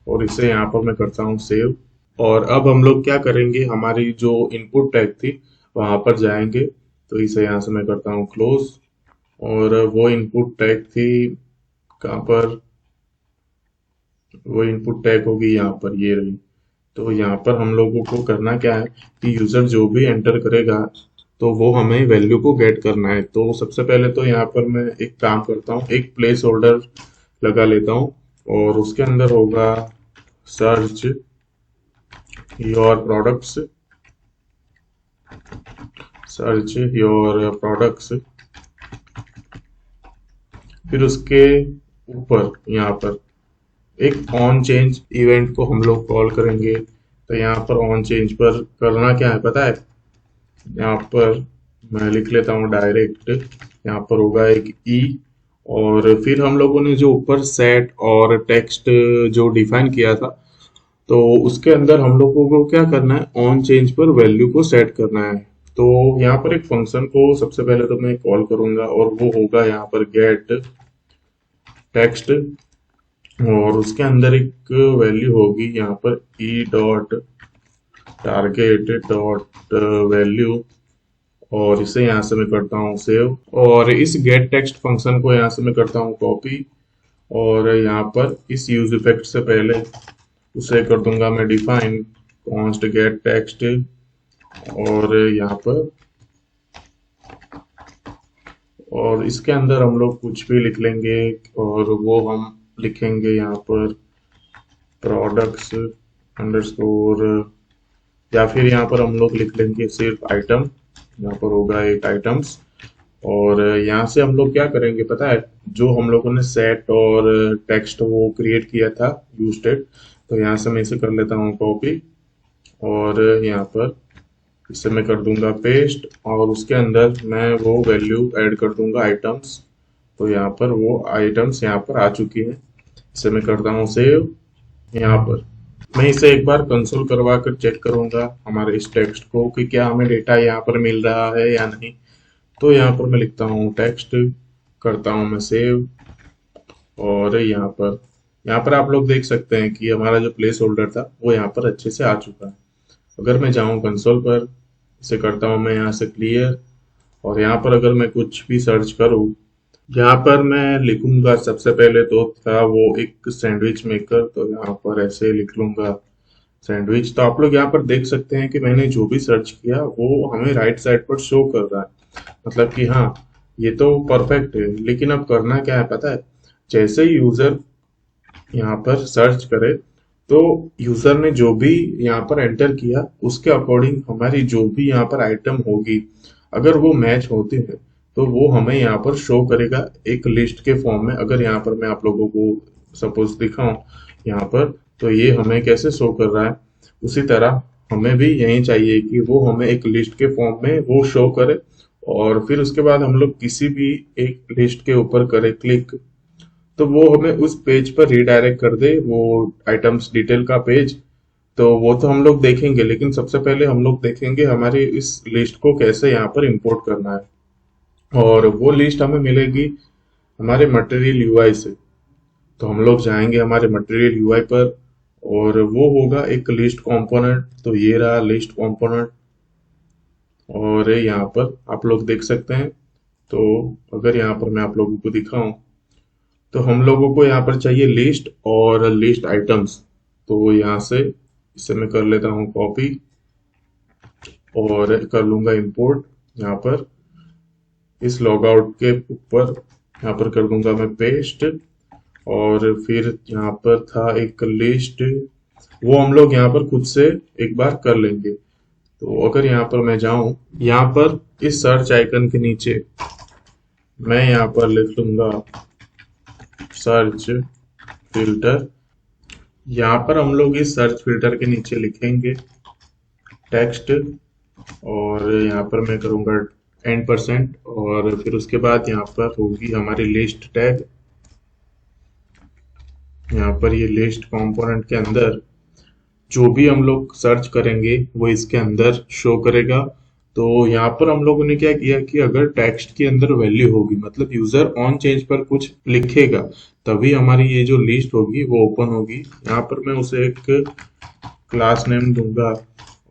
और इसे यहाँ पर मैं करता हूँ सेव। और अब हम लोग क्या करेंगे, हमारी जो इनपुट टैग थी वहां पर जाएंगे। तो इसे यहाँ से मैं करता हूँ क्लोज, और वो इनपुट टैग थी कहाँ पर, वो इनपुट टैग होगी यहाँ पर, ये रही। तो यहाँ पर हम लोगों को करना क्या है कि यूजर जो भी एंटर करेगा तो वो हमें वैल्यू को गेट करना है। तो सबसे पहले तो यहाँ पर मैं एक काम करता हूँ, एक प्लेस होल्डर लगा लेता हूँ, और उसके अंदर होगा search your products, search your products, फिर उसके ऊपर यहाँ पर एक ऑन चेंज इवेंट को हम लोग कॉल करेंगे। तो यहाँ पर ऑन चेंज पर करना क्या है पता है, यहाँ पर मैं लिख लेता हूँ डायरेक्ट, यहाँ पर होगा एक ई, और फिर हम लोगों ने जो ऊपर सेट और टेक्स्ट जो डिफाइन किया था, तो उसके अंदर हम लोगों को क्या करना है, ऑन चेंज पर वैल्यू को सेट करना है। तो यहाँ पर एक फंक्शन को सबसे पहले तो मैं कॉल करूंगा, और वो होगा यहाँ पर गेट टेक्स्ट, और उसके अंदर एक वैल्यू होगी यहाँ पर E dot target dot value, और इसे यहाँ से मैं करता हूँ सेव। और इस गेट टेक्स्ट फंक्शन को यहाँ से मैं करता हूँ कॉपी, और यहाँ पर इस यूज इफेक्ट से पहले उसे कर दूंगा मैं डिफाइन कॉन्स्ट गेट टेक्स्ट, और यहाँ पर, और इसके अंदर हम लोग कुछ भी लिख लेंगे, और वो हम लिखेंगे यहाँ पर प्रोडक्ट्स अंडरस्कोर, या फिर यहाँ पर हम लोग लिख लेंगे सिर्फ आइटम, यहाँ पर होगा एक आइटम्स। और यहाँ से हम लोग क्या करेंगे पता है, जो हम लोगों ने सेट और टेक्स्ट वो क्रिएट किया था यूज टेक, तो यहाँ से मैं इसे कर लेता हूँ कॉपी, और यहाँ पर इसे मैं कर दूंगा पेस्ट, और उसके अंदर मैं वो वैल्यू ऐड कर दूंगा आइटम्स। तो यहाँ पर वो आइटम्स यहाँ पर आ चुकी है, इसे मैं करता हूँ सेव। यहाँ पर मैं इसे एक बार कंसोल करवा कर चेक करूंगा हमारे इस टेक्स्ट को कि क्या हमें डेटा यहाँ पर मिल रहा है या नहीं। तो यहाँ पर मैं लिखता हूँ टेक्स्ट, करता हूँ मैं सेव, और यहाँ पर आप लोग देख सकते हैं कि हमारा जो प्लेस होल्डर था वो यहाँ पर अच्छे से आ चुका है। अगर मैं जाऊँ कंसोल पर, इसे करता हूँ मैं यहाँ से क्लियर, और यहाँ पर अगर मैं कुछ भी सर्च करूँ, यहाँ पर मैं लिखूंगा सबसे पहले तो था वो एक सैंडविच मेकर, तो यहाँ पर ऐसे लिख लूंगा सैंडविच। तो आप लोग यहाँ पर देख सकते हैं कि मैंने जो भी सर्च किया वो हमें राइट साइड पर शो कर रहा है, मतलब कि हाँ, ये तो परफेक्ट है। लेकिन अब करना क्या है पता है, जैसे ही यूजर यहाँ पर सर्च करे, तो यूजर ने जो भी यहाँ पर एंटर किया उसके अकॉर्डिंग हमारी जो भी यहाँ पर आइटम होगी, अगर वो मैच होते हैं तो वो हमें यहाँ पर शो करेगा एक लिस्ट के फॉर्म में। अगर यहाँ पर मैं आप लोगों को सपोज दिखाऊं यहाँ पर, तो ये हमें कैसे शो कर रहा है, उसी तरह हमें भी यही चाहिए कि वो हमें एक लिस्ट के फॉर्म में वो शो करे। और फिर उसके बाद हम लोग किसी भी एक लिस्ट के ऊपर करें क्लिक, तो वो हमें उस पेज पर रीडायरेक्ट कर दे, वो आइटम्स डिटेल का पेज। तो वो तो हम लोग देखेंगे, लेकिन सबसे पहले हम लोग देखेंगे हमारी इस लिस्ट को कैसे यहाँ पर इंपोर्ट करना है। और वो लिस्ट हमें मिलेगी हमारे मटेरियल यूआई से। तो हम लोग जाएंगे हमारे मटेरियल यूआई पर, और वो होगा एक लिस्ट कंपोनेंट। तो ये रहा लिस्ट कंपोनेंट, और यहाँ पर आप लोग देख सकते हैं। तो अगर यहाँ पर मैं आप लोगों को दिखाऊं, तो हम लोगों को यहाँ पर चाहिए लिस्ट और लिस्ट आइटम्स। तो यहाँ से इसे मैं कर लेता हूँ कॉपी, और कर लूंगा इंपोर्ट यहाँ पर इस लॉग आउट के ऊपर, यहाँ पर कर दूंगा मैं पेस्ट। और फिर यहाँ पर था एक लिस्ट, वो हम लोग यहाँ पर खुद से एक बार कर लेंगे। तो अगर यहाँ पर मैं जाऊं, यहाँ पर इस सर्च आइकन के नीचे मैं यहाँ पर लिख लूंगा सर्च फिल्टर। यहाँ पर हम लोग इस सर्च फिल्टर के नीचे लिखेंगे टेक्स्ट, और यहाँ पर मैं करूँगा N%, और फिर उसके बाद यहाँ पर होगी हमारी लिस्ट टैग। यहाँ पर ये लिस्ट कंपोनेंट के अंदर जो भी हम लोग सर्च करेंगे वो इसके अंदर शो करेगा। तो यहाँ पर हम लोगों ने क्या किया कि अगर टेक्स्ट के अंदर वैल्यू होगी, मतलब यूजर ऑन चेंज पर कुछ लिखेगा, तभी हमारी ये जो लिस्ट होगी वो ओपन होगी। यहाँ पर मैं उसे एक क्लास नेम दूंगा,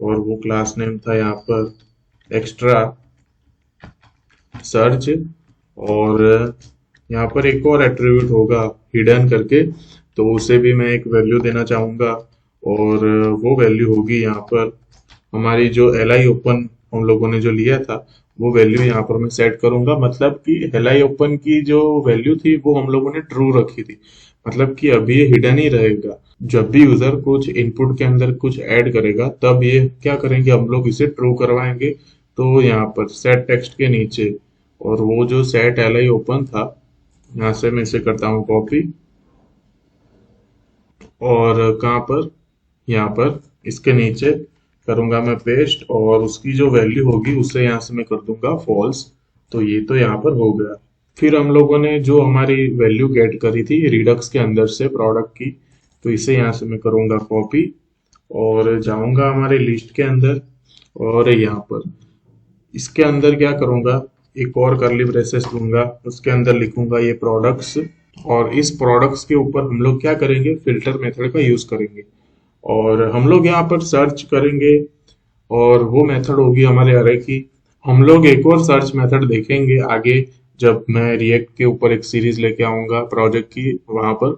और वो क्लास नेम था यहाँ पर एक्स्ट्रा सर्च। और यहाँ पर एक और एट्रीब्यूट होगा हिडन करके, तो उसे भी मैं एक वैल्यू देना चाहूंगा। और वो वैल्यू होगी यहाँ पर हमारी जो एल आई ओपन हम लोगों ने जो लिया था, वो वैल्यू यहाँ पर मैं सेट करूंगा। मतलब कि एल आई ओपन की जो वैल्यू थी वो हम लोगों ने ट्रू रखी थी, मतलब कि अभी ये हिडन ही रहेगा। जब भी यूजर कुछ इनपुट के अंदर कुछ ऐड करेगा, तब ये क्या करेंगे, हम लोग इसे ट्रू करवाएंगे। तो यहाँ पर सेट टेक्स्ट के नीचे, और वो जो सेट एल आई ओपन था, यहाँ से मैं इसे करता हूँ कॉपी, और कहाँ पर, यहाँ पर इसके नीचे करूंगा मैं पेस्ट, और उसकी जो वैल्यू होगी उसे यहाँ से मैं कर दूंगा फॉल्स। तो ये तो यहाँ पर हो गया। फिर हम लोगों ने जो हमारी वैल्यू गेट करी थी रिडक्स के अंदर से प्रोडक्ट की, तो इसे यहाँ से मैं करूंगा कॉपी, और जाऊंगा हमारे लिस्ट के अंदर, और यहाँ पर इसके अंदर क्या करूंगा, एक और करली ब्रेसेस लूंगा, उसके अंदर लिखूंगा ये प्रोडक्ट्स। और इस प्रोडक्ट्स के ऊपर हम लोग क्या करेंगे, फिल्टर मेथड का यूज करेंगे, और हम लोग यहाँ पर सर्च करेंगे, और वो मेथड होगी हमारे अरे की। हम लोग एक और सर्च मेथड देखेंगे आगे, जब मैं रिएक्ट के ऊपर एक सीरीज लेके आऊंगा प्रोजेक्ट की वहां पर।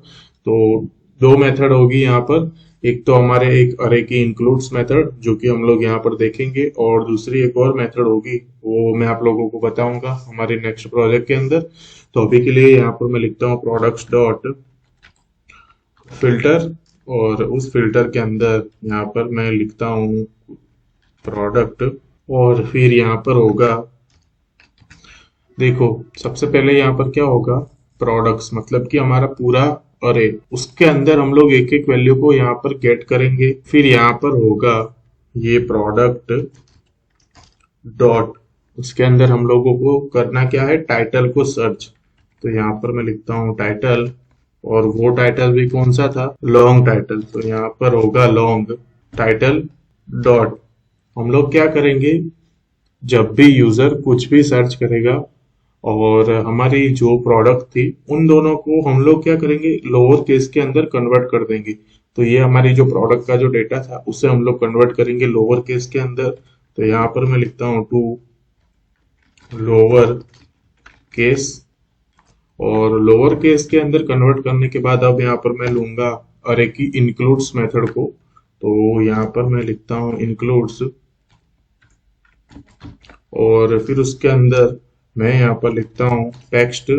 तो दो मेथड होगी यहाँ पर, एक तो हमारे एक अरे की इंक्लूड्स मेथड जो कि हम लोग यहाँ पर देखेंगे, और दूसरी एक और मेथड होगी वो मैं आप लोगों को बताऊंगा हमारे नेक्स्ट प्रोजेक्ट के अंदर। तो अभी के लिए यहाँ पर मैं लिखता हूँ प्रोडक्ट्स डॉट फिल्टर, और उस फिल्टर के अंदर यहाँ पर मैं लिखता हूँ प्रोडक्ट, और फिर यहाँ पर होगा, देखो सबसे पहले यहाँ पर क्या होगा, प्रोडक्ट्स मतलब कि हमारा पूरा अरे, उसके अंदर हम लोग एक एक वैल्यू को यहाँ पर गेट करेंगे। फिर यहाँ पर होगा ये प्रोडक्ट डॉट, उसके अंदर हम लोगों को करना क्या है, टाइटल को सर्च। तो यहाँ पर मैं लिखता हूँ टाइटल, और वो टाइटल भी कौन सा था, लॉन्ग टाइटल। तो यहाँ पर होगा लॉन्ग टाइटल डॉट, हम लोग क्या करेंगे, जब भी यूजर कुछ भी सर्च करेगा और हमारी जो प्रोडक्ट थी उन दोनों को हम लोग क्या करेंगे, लोअर केस के अंदर कन्वर्ट कर देंगे। तो ये हमारी जो प्रोडक्ट का जो डेटा था उसे हम लोग कन्वर्ट करेंगे लोअर केस के अंदर। तो यहाँ पर मैं लिखता हूँ टू लोअर केस, और लोअर केस के अंदर कन्वर्ट करने के बाद अब यहाँ पर मैं लूंगा अरे की इंक्लूड्स मेथड को। तो यहाँ पर मैं लिखता हूँ इंक्लूड्स, और फिर उसके अंदर मैं यहाँ पर लिखता हूँ टेक्स्ट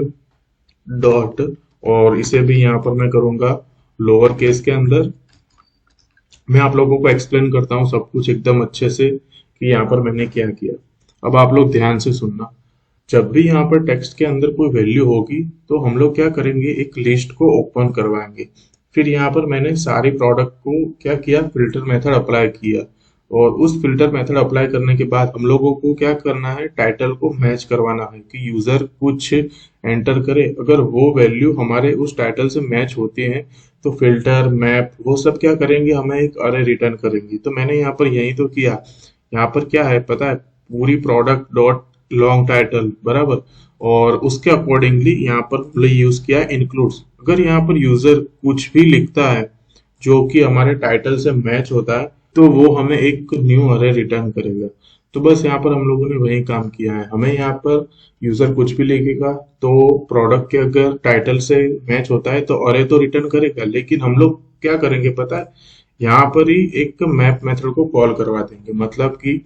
डॉट, और इसे भी यहाँ पर मैं करूंगा लोअर केस के अंदर। मैं आप लोगों को एक्सप्लेन करता हूँ सब कुछ एकदम अच्छे से कि यहाँ पर मैंने क्या किया। अब आप लोग ध्यान से सुनना। जब भी यहाँ पर टेक्स्ट के अंदर कोई वैल्यू होगी तो हम लोग क्या करेंगे, एक लिस्ट को ओपन करवाएंगे। फिर यहाँ पर मैंने सारी प्रोडक्ट को क्या किया, फिल्टर मेथड अप्लाई किया, और उस फिल्टर मेथड अप्लाई करने के बाद हम लोगों को क्या करना है, टाइटल को मैच करवाना है कि यूजर कुछ एंटर करे, अगर वो वैल्यू हमारे उस टाइटल से मैच होती है तो फिल्टर मैप वो सब क्या करेंगे, हमें एक अरे रिटर्न करेंगे। तो मैंने यहाँ पर यही तो किया। यहाँ पर क्या है पता है, पूरी प्रोडक्ट डॉट लॉन्ग टाइटल बराबर, और उसके अकॉर्डिंगली यहाँ पर हमने यूज किया इंक्लूड्स। अगर यहाँ पर यूजर कुछ भी लिखता है जो कि हमारे टाइटल से मैच होता है तो वो हमें एक न्यू अरे रिटर्न करेगा। तो बस यहाँ पर हम लोगों ने वही काम किया है। हमें यहाँ पर यूजर कुछ भी लिखेगा तो प्रोडक्ट के अगर टाइटल से मैच होता है तो अरे तो रिटर्न करेगा, लेकिन हम लोग क्या करेंगे पता है, यहाँ पर ही एक मैप मेथड को कॉल करवा देंगे। मतलब कि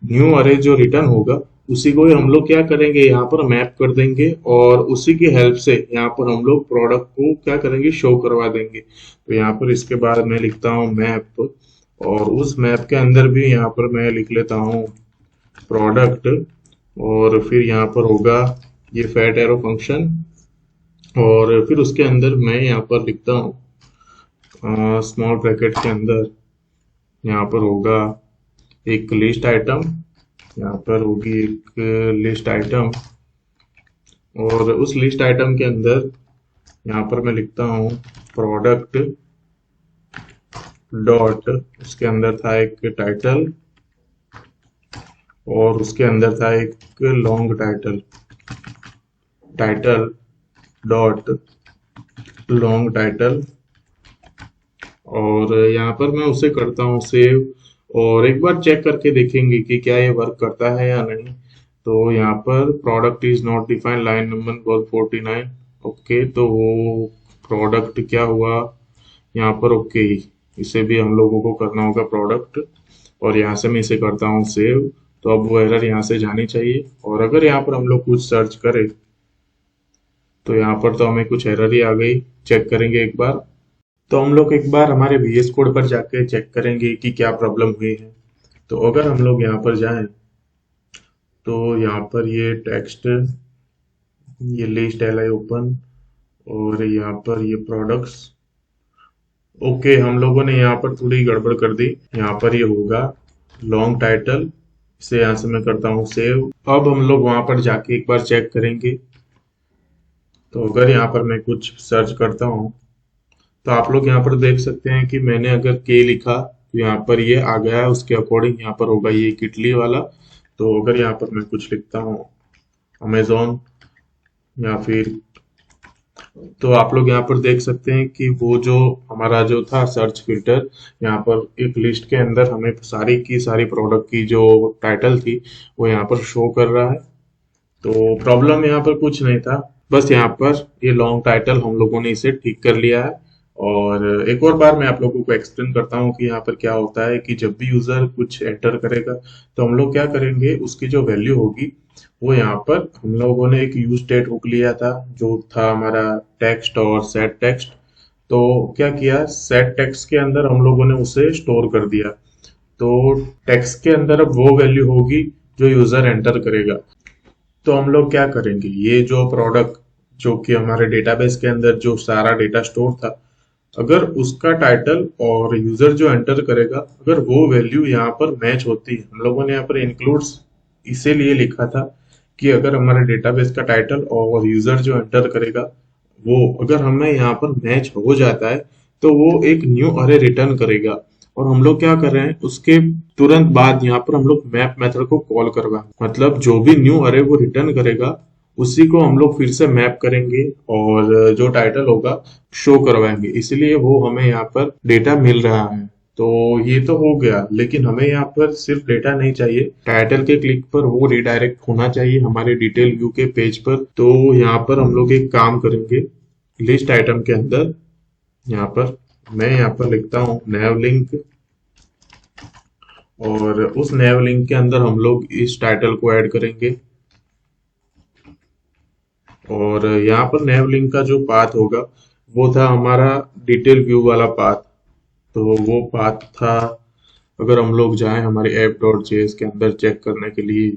न्यू अरे जो रिटर्न होगा उसी को ही हम लोग क्या करेंगे, यहाँ पर मैप कर देंगे, और उसी की हेल्प से यहाँ पर हम लोग प्रोडक्ट को क्या करेंगे, शो करवा देंगे। तो यहाँ पर इसके बाद मैं लिखता हूँ मैप, और उस मैप के अंदर भी यहाँ पर मैं लिख लेता हूँ प्रोडक्ट, और फिर यहाँ पर होगा ये फैट एरो फंक्शन, और फिर उसके अंदर मैं यहाँ पर लिखता हूँ स्मॉल ब्रैकेट के अंदर यहाँ पर होगा एक लिस्ट आइटम, यहाँ पर होगी एक लिस्ट आइटम, और उस लिस्ट आइटम के अंदर यहाँ पर मैं लिखता हूँ प्रोडक्ट डॉट, उसके अंदर था एक टाइटल, और उसके अंदर था एक long title, title dot long title, और यहाँ पर मैं उसे करता हूँ सेव, और एक बार चेक करके देखेंगे कि क्या ये वर्क करता है या नहीं। तो यहाँ पर product is not defined line number 149, okay. तो वो प्रोडक्ट क्या हुआ यहाँ पर, ओके। इसे भी हम लोगों को करना होगा प्रोडक्ट, और यहाँ से मैं इसे करता हूँ सेव। तो अब वो एरर यहाँ से जानी चाहिए, और अगर यहाँ पर हम लोग कुछ सर्च करें तो यहाँ पर तो हमें कुछ एरर ही आ गई। चेक करेंगे एक बार। तो हम लोग एक बार हमारे VS कोड पर जाके चेक करेंगे कि क्या प्रॉब्लम हुई है। तो अगर हम लोग यहाँ पर जाएं तो यहाँ पर ये टेक्स्ट, ये लिस्ट एल आई ओपन, और यहाँ पर ये प्रोडक्ट्स, ओके। हम लोगों ने यहाँ पर थोड़ी गड़बड़ कर दी। यहाँ पर ये होगा लॉन्ग टाइटल, इसे यहाँ से मैं करता हूँ सेव। अब हम लोग वहां पर जाके एक बार चेक करेंगे। तो अगर यहाँ पर मैं कुछ सर्च करता हूँ तो आप लोग यहाँ पर देख सकते हैं कि मैंने अगर के लिखा तो यहाँ पर ये आ गया है, उसके अकॉर्डिंग यहाँ पर होगा ये किटली वाला। तो अगर यहाँ पर मैं कुछ लिखता हूँ अमेजोन या फिर, तो आप लोग यहाँ पर देख सकते हैं कि वो जो हमारा जो था सर्च फिल्टर, यहाँ पर एक लिस्ट के अंदर हमें सारी की सारी प्रोडक्ट की जो टाइटल थी वो यहाँ पर शो कर रहा है। तो प्रॉब्लम यहाँ पर कुछ नहीं था, बस यहाँ पर ये लॉन्ग टाइटल हम लोगों ने इसे ठीक कर लिया है। और एक और बार मैं आप लोगों को एक्सप्लेन करता हूँ कि यहाँ पर क्या होता है कि जब भी यूजर कुछ एंटर करेगा तो हम लोग क्या करेंगे, उसकी जो वैल्यू होगी वो यहाँ पर हम लोगों ने एक यूज स्टेट हुक लिया था जो था हमारा टेक्स्ट और सेट टेक्स्ट। तो क्या किया, सेट टेक्स्ट के अंदर हम लोगों ने उसे स्टोर कर दिया। तो टेक्स्ट के अंदर अब वो वैल्यू होगी जो यूजर एंटर करेगा। तो हम लोग क्या करेंगे, ये जो प्रोडक्ट जो कि हमारे डेटाबेस के अंदर जो सारा डेटा स्टोर था, अगर उसका टाइटल और यूजर जो एंटर करेगा अगर वो वैल्यू यहाँ पर मैच होती है, हम लोगों ने यहाँ पर इंक्लूड्स इसीलिए लिखा था कि अगर हमारे डेटाबेस का टाइटल और यूजर जो एंटर करेगा वो अगर हमें यहाँ पर मैच हो जाता है तो वो एक न्यू अरे रिटर्न करेगा। और हम लोग क्या कर रहे हैं, उसके तुरंत बाद यहाँ पर हम लोग मैप मेथड को कॉल करवाएंगे। मतलब जो भी न्यू अरे वो रिटर्न करेगा उसी को हम लोग फिर से मैप करेंगे और जो टाइटल होगा शो करवाएंगे, इसलिए वो हमें यहाँ पर डेटा मिल रहा है। तो ये तो हो गया, लेकिन हमें यहाँ पर सिर्फ डेटा नहीं चाहिए, टाइटल के क्लिक पर वो रिडायरेक्ट होना चाहिए हमारे डिटेल व्यू के पेज पर। तो यहाँ पर हम लोग एक काम करेंगे, लिस्ट आइटम के अंदर यहाँ पर मैं यहाँ पर लिखता हूँ नैव लिंक, और उस नैव लिंक के अंदर हम लोग इस टाइटल को ऐड करेंगे। और यहाँ पर नैव लिंक का जो पाथ होगा वो था हमारा डिटेल व्यू वाला पाथ। तो वो पाथ था, अगर हम लोग जाएं हमारे ऐप डॉट जेएस के अंदर चेक करने के लिए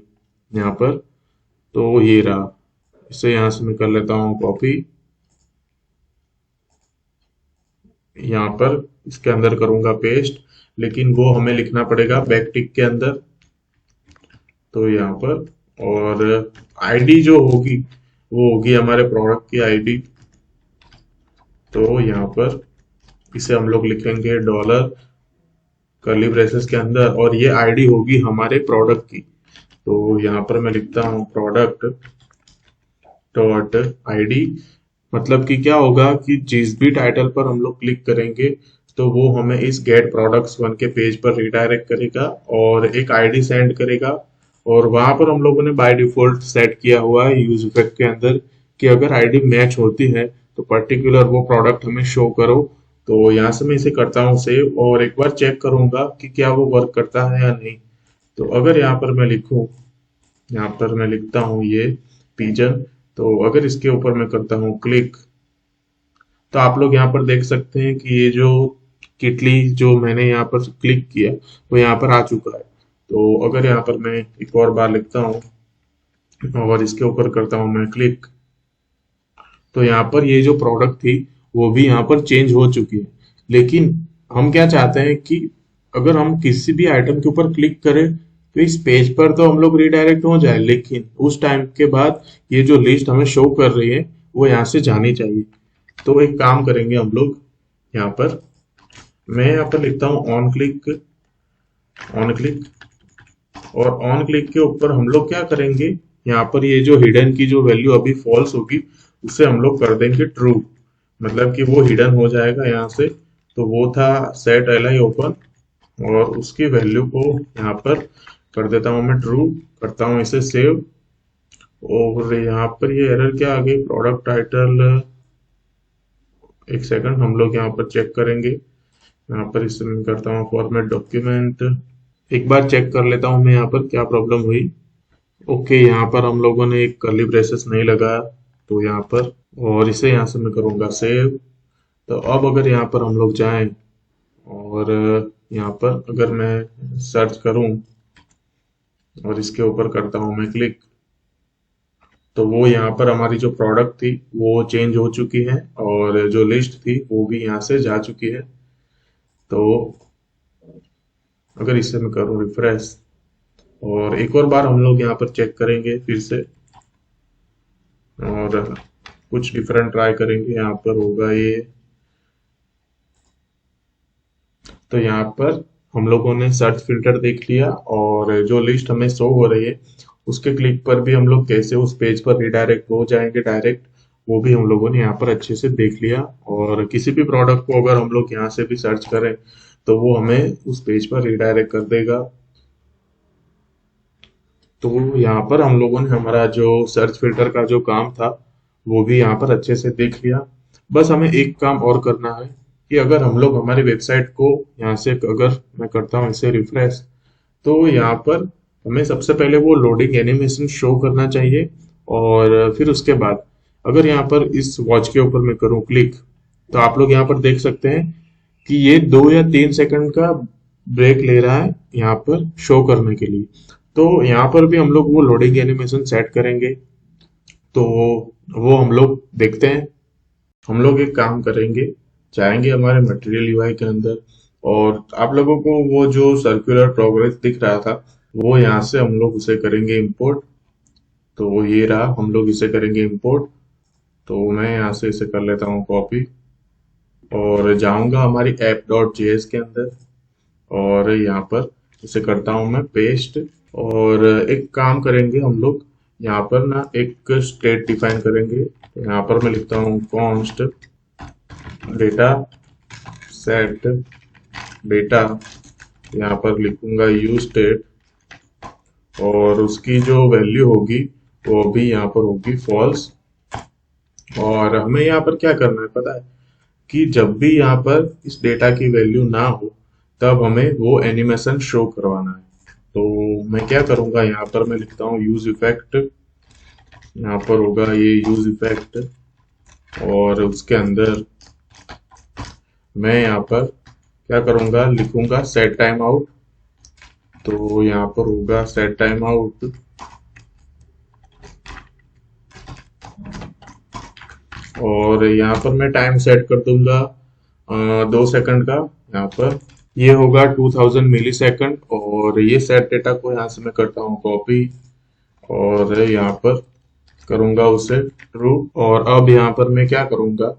यहाँ पर, तो ये रहा। इसे यहाँ से मैं कर लेता हूँ कॉपी, यहाँ पर इसके अंदर करूंगा पेस्ट, लेकिन वो हमें लिखना पड़ेगा बैकटिक के अंदर। तो यहाँ पर, और आईडी जो होगी वो होगी हमारे प्रोडक्ट की आईडी। तो यहाँ पर इसे हम लोग लिखेंगे डॉलर कर्ली ब्रेसेस के अंदर, और ये आईडी होगी हमारे प्रोडक्ट की। तो यहाँ पर मैं लिखता हूँ प्रोडक्ट डॉट आईडी। मतलब कि क्या होगा कि जिस भी टाइटल पर हम लोग क्लिक करेंगे तो वो हमें इस गेट प्रोडक्ट्स वन के पेज पर रिडायरेक्ट करेगा और एक आईडी सेंड करेगा। और वहां पर हम लोगों ने बाय डिफॉल्ट सेट किया हुआ है यूज इफेक्ट के अंदर कि अगर आईडी मैच होती है तो पर्टिकुलर वो प्रोडक्ट हमें शो करो। तो यहाँ से मैं इसे करता हूँ सेव, और एक बार चेक करूंगा कि क्या वो वर्क करता है या नहीं। तो अगर यहाँ पर मैं लिखूं, यहाँ पर मैं लिखता हूँ ये पिजन, तो अगर इसके ऊपर मैं करता हूँ क्लिक, तो आप लोग यहाँ पर देख सकते हैं कि ये जो किटली जो मैंने यहाँ पर क्लिक किया वो यहाँ पर आ चुका है। तो अगर यहाँ पर मैं एक और बार लिखता हूँ और इसके ऊपर करता हूँ मैं क्लिक, तो यहाँ पर ये जो प्रोडक्ट थी वो भी यहाँ पर चेंज हो चुकी है। लेकिन हम क्या चाहते हैं कि अगर हम किसी भी आइटम के ऊपर क्लिक करें तो इस पेज पर तो हम लोग रिडायरेक्ट हो जाए, लेकिन उस टाइम के बाद ये जो लिस्ट हमें शो कर रही है वो यहाँ से जानी चाहिए। तो एक काम करेंगे हम लोग, यहाँ पर मैं यहाँ पर लिखता हूँ ऑन क्लिक, ऑन क्लिक, और ऑन क्लिक के ऊपर हम लोग क्या करेंगे, यहाँ पर ये जो हिडन की जो वैल्यू अभी फॉल्स होगी उसे हम लोग कर देंगे ट्रू। मतलब कि वो हिडन हो जाएगा यहाँ से। तो वो था सेट एल ओपन, और उसकी वैल्यू को यहाँ पर कर देता हूँ मैं ट्रू, करता हूँ इसे सेव। और यहाँ पर ये एरर क्या आ गई, प्रोडक्ट टाइटल, एक सेकंड हम लोग यहाँ पर चेक करेंगे। यहाँ पर इसे मैं करता हूँ फॉर्मेट डॉक्यूमेंट, एक बार चेक कर लेता हूँ मैं यहाँ पर क्या प्रॉब्लम हुई। ओके, यहाँ पर हम लोगों ने एक कर्ली ब्रेसेस नहीं लगाया, तो यहाँ पर, और इसे यहाँ से मैं करूँगा सेव। तो अब अगर यहाँ पर हम लोग जाएं और यहाँ पर अगर मैं सर्च करूं और इसके ऊपर करता हूं मैं क्लिक, तो वो यहाँ पर हमारी जो प्रोडक्ट थी वो चेंज हो चुकी है और जो लिस्ट थी वो भी यहाँ से जा चुकी है। तो अगर इसे मैं करूँ रिफ्रेश और एक और बार हम लोग यहाँ पर चेक करेंगे फिर से, और कुछ डिफरेंट ट्राई करेंगे, यहाँ पर होगा ये। तो यहाँ पर हम लोगों ने सर्च फिल्टर देख लिया, और जो लिस्ट हमें शो हो रही है उसके क्लिक पर भी हम लोग कैसे उस पेज पर रिडायरेक्ट हो जाएंगे डायरेक्ट, वो भी हम लोगों ने यहाँ पर अच्छे से देख लिया। और किसी भी प्रोडक्ट को अगर हम लोग यहाँ से भी सर्च करें तो वो हमें उस पेज पर रिडायरेक्ट कर देगा। तो यहाँ पर हम लोगों ने हमारा जो सर्च फिल्टर का जो काम था वो भी यहाँ पर अच्छे से देख लिया। बस हमें एक काम और करना है कि अगर हम लोग हमारी वेबसाइट को यहाँ से, अगर मैं करता हूँ इसे रिफ्रेश, तो यहाँ पर हमें सबसे पहले वो लोडिंग एनिमेशन शो करना चाहिए। और फिर उसके बाद अगर यहाँ पर इस वॉच के ऊपर मैं करूँ क्लिक, तो आप लोग यहाँ पर देख सकते हैं कि ये 2 या 3 सेकंड का ब्रेक ले रहा है यहाँ पर शो करने के लिए। तो यहाँ पर भी हम लोग वो लोडिंग एनिमेशन सेट करेंगे। तो वो हम लोग देखते हैं। हम लोग एक काम करेंगे, जाएंगे हमारे मटेरियल यूआई के अंदर, और आप लोगों को वो जो सर्कुलर प्रोग्रेस दिख रहा था वो यहाँ से हम लोग उसे करेंगे इंपोर्ट। तो ये रहा, हम लोग इसे करेंगे इंपोर्ट। तो मैं यहाँ से इसे कर लेता हूँ कॉपी और जाऊंगा हमारी app.js के अंदर। और यहाँ पर इसे करता हूँ मैं पेस्ट। और एक काम करेंगे हम लोग, यहाँ पर ना एक स्टेट डिफाइन करेंगे। तो यहाँ पर मैं लिखता हूँ कॉन्स्ट डेटा सेट डेटा, यहाँ पर लिखूंगा यूज स्टेट, और उसकी जो वैल्यू होगी वो भी यहाँ पर होगी फॉल्स। और हमें यहाँ पर क्या करना है पता है, कि जब भी यहाँ पर इस डेटा की वैल्यू ना हो तब हमें वो एनिमेशन शो करवाना है। तो मैं क्या करूंगा, यहाँ पर मैं लिखता हूँ यूज इफेक्ट, यहाँ पर होगा ये यूज इफेक्ट, और उसके अंदर मैं यहाँ पर क्या करूंगा, लिखूंगा सेट टाइम आउट। तो यहाँ पर होगा सेट टाइम आउट, और यहाँ पर मैं टाइम सेट कर दूंगा 2 सेकंड का। यहाँ पर ये होगा 2000 मिली सेकंड, और ये सेट डेटा को यहाँ से मैं करता हूँ कॉपी, और यहाँ पर करूंगा उसे ट्रू। और अब यहाँ पर मैं क्या करूंगा,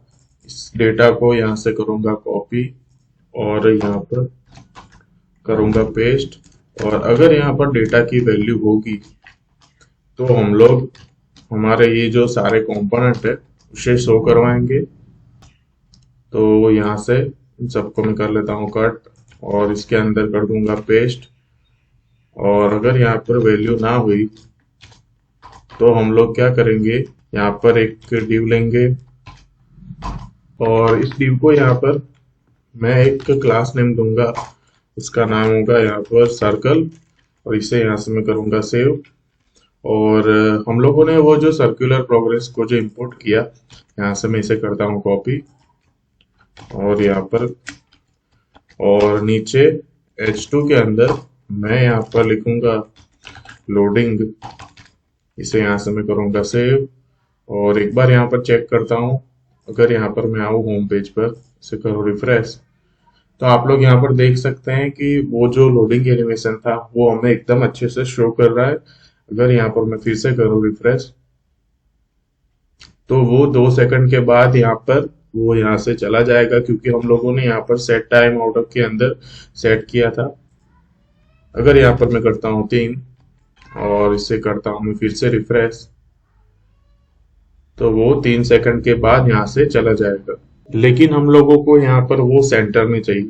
इस डेटा को यहाँ से करूंगा कॉपी, और यहाँ पर करूंगा पेस्ट। और अगर यहाँ पर डेटा की वैल्यू होगी तो हम लोग हमारे ये जो सारे कंपोनेंट है उसे शो करवाएंगे। तो यहाँ से इन सबको मैं कर लेता हूँ कट, और इसके अंदर कर दूंगा पेस्ट। और अगर यहाँ पर वैल्यू ना हुई तो हम लोग क्या करेंगे, यहाँ पर एक डिव लेंगे, और इस डिव को यहाँ पर मैं एक क्लास नेम दूंगा, इसका नाम होगा यहाँ पर सर्कल, और इसे यहाँ से मैं करूंगा सेव। और हम लोगों ने वो जो सर्कुलर प्रोग्रेस को जो इंपोर्ट किया, यहाँ से मैं इसे करता हूँ कॉपी, और यहाँ पर, और नीचे H2 के अंदर मैं यहाँ पर लिखूंगा लोडिंग, इसे यहाँ से मैं करूंगा सेव। और एक बार यहाँ पर चेक करता हूँ, अगर यहाँ पर मैं आऊँ होम पेज पर, इसे करो रिफ्रेश, तो आप लोग यहाँ पर देख सकते हैं कि वो जो लोडिंग एनिमेशन था वो हमें एकदम अच्छे से शो कर रहा है। अगर यहाँ पर मैं फिर से करूँ रिफ्रेश, तो वो 2 सेकंड के बाद यहाँ पर वो यहाँ से चला जाएगा, क्योंकि हम लोगों ने यहाँ पर सेट टाइम आउट के अंदर सेट किया था। अगर यहाँ पर मैं करता हूँ 3, और इसे करता हूँ मैं फिर से रिफ्रेश, तो वो 3 सेकंड के बाद यहाँ से चला जाएगा। लेकिन हम लोगों को यहाँ पर वो सेंटर में चाहिए।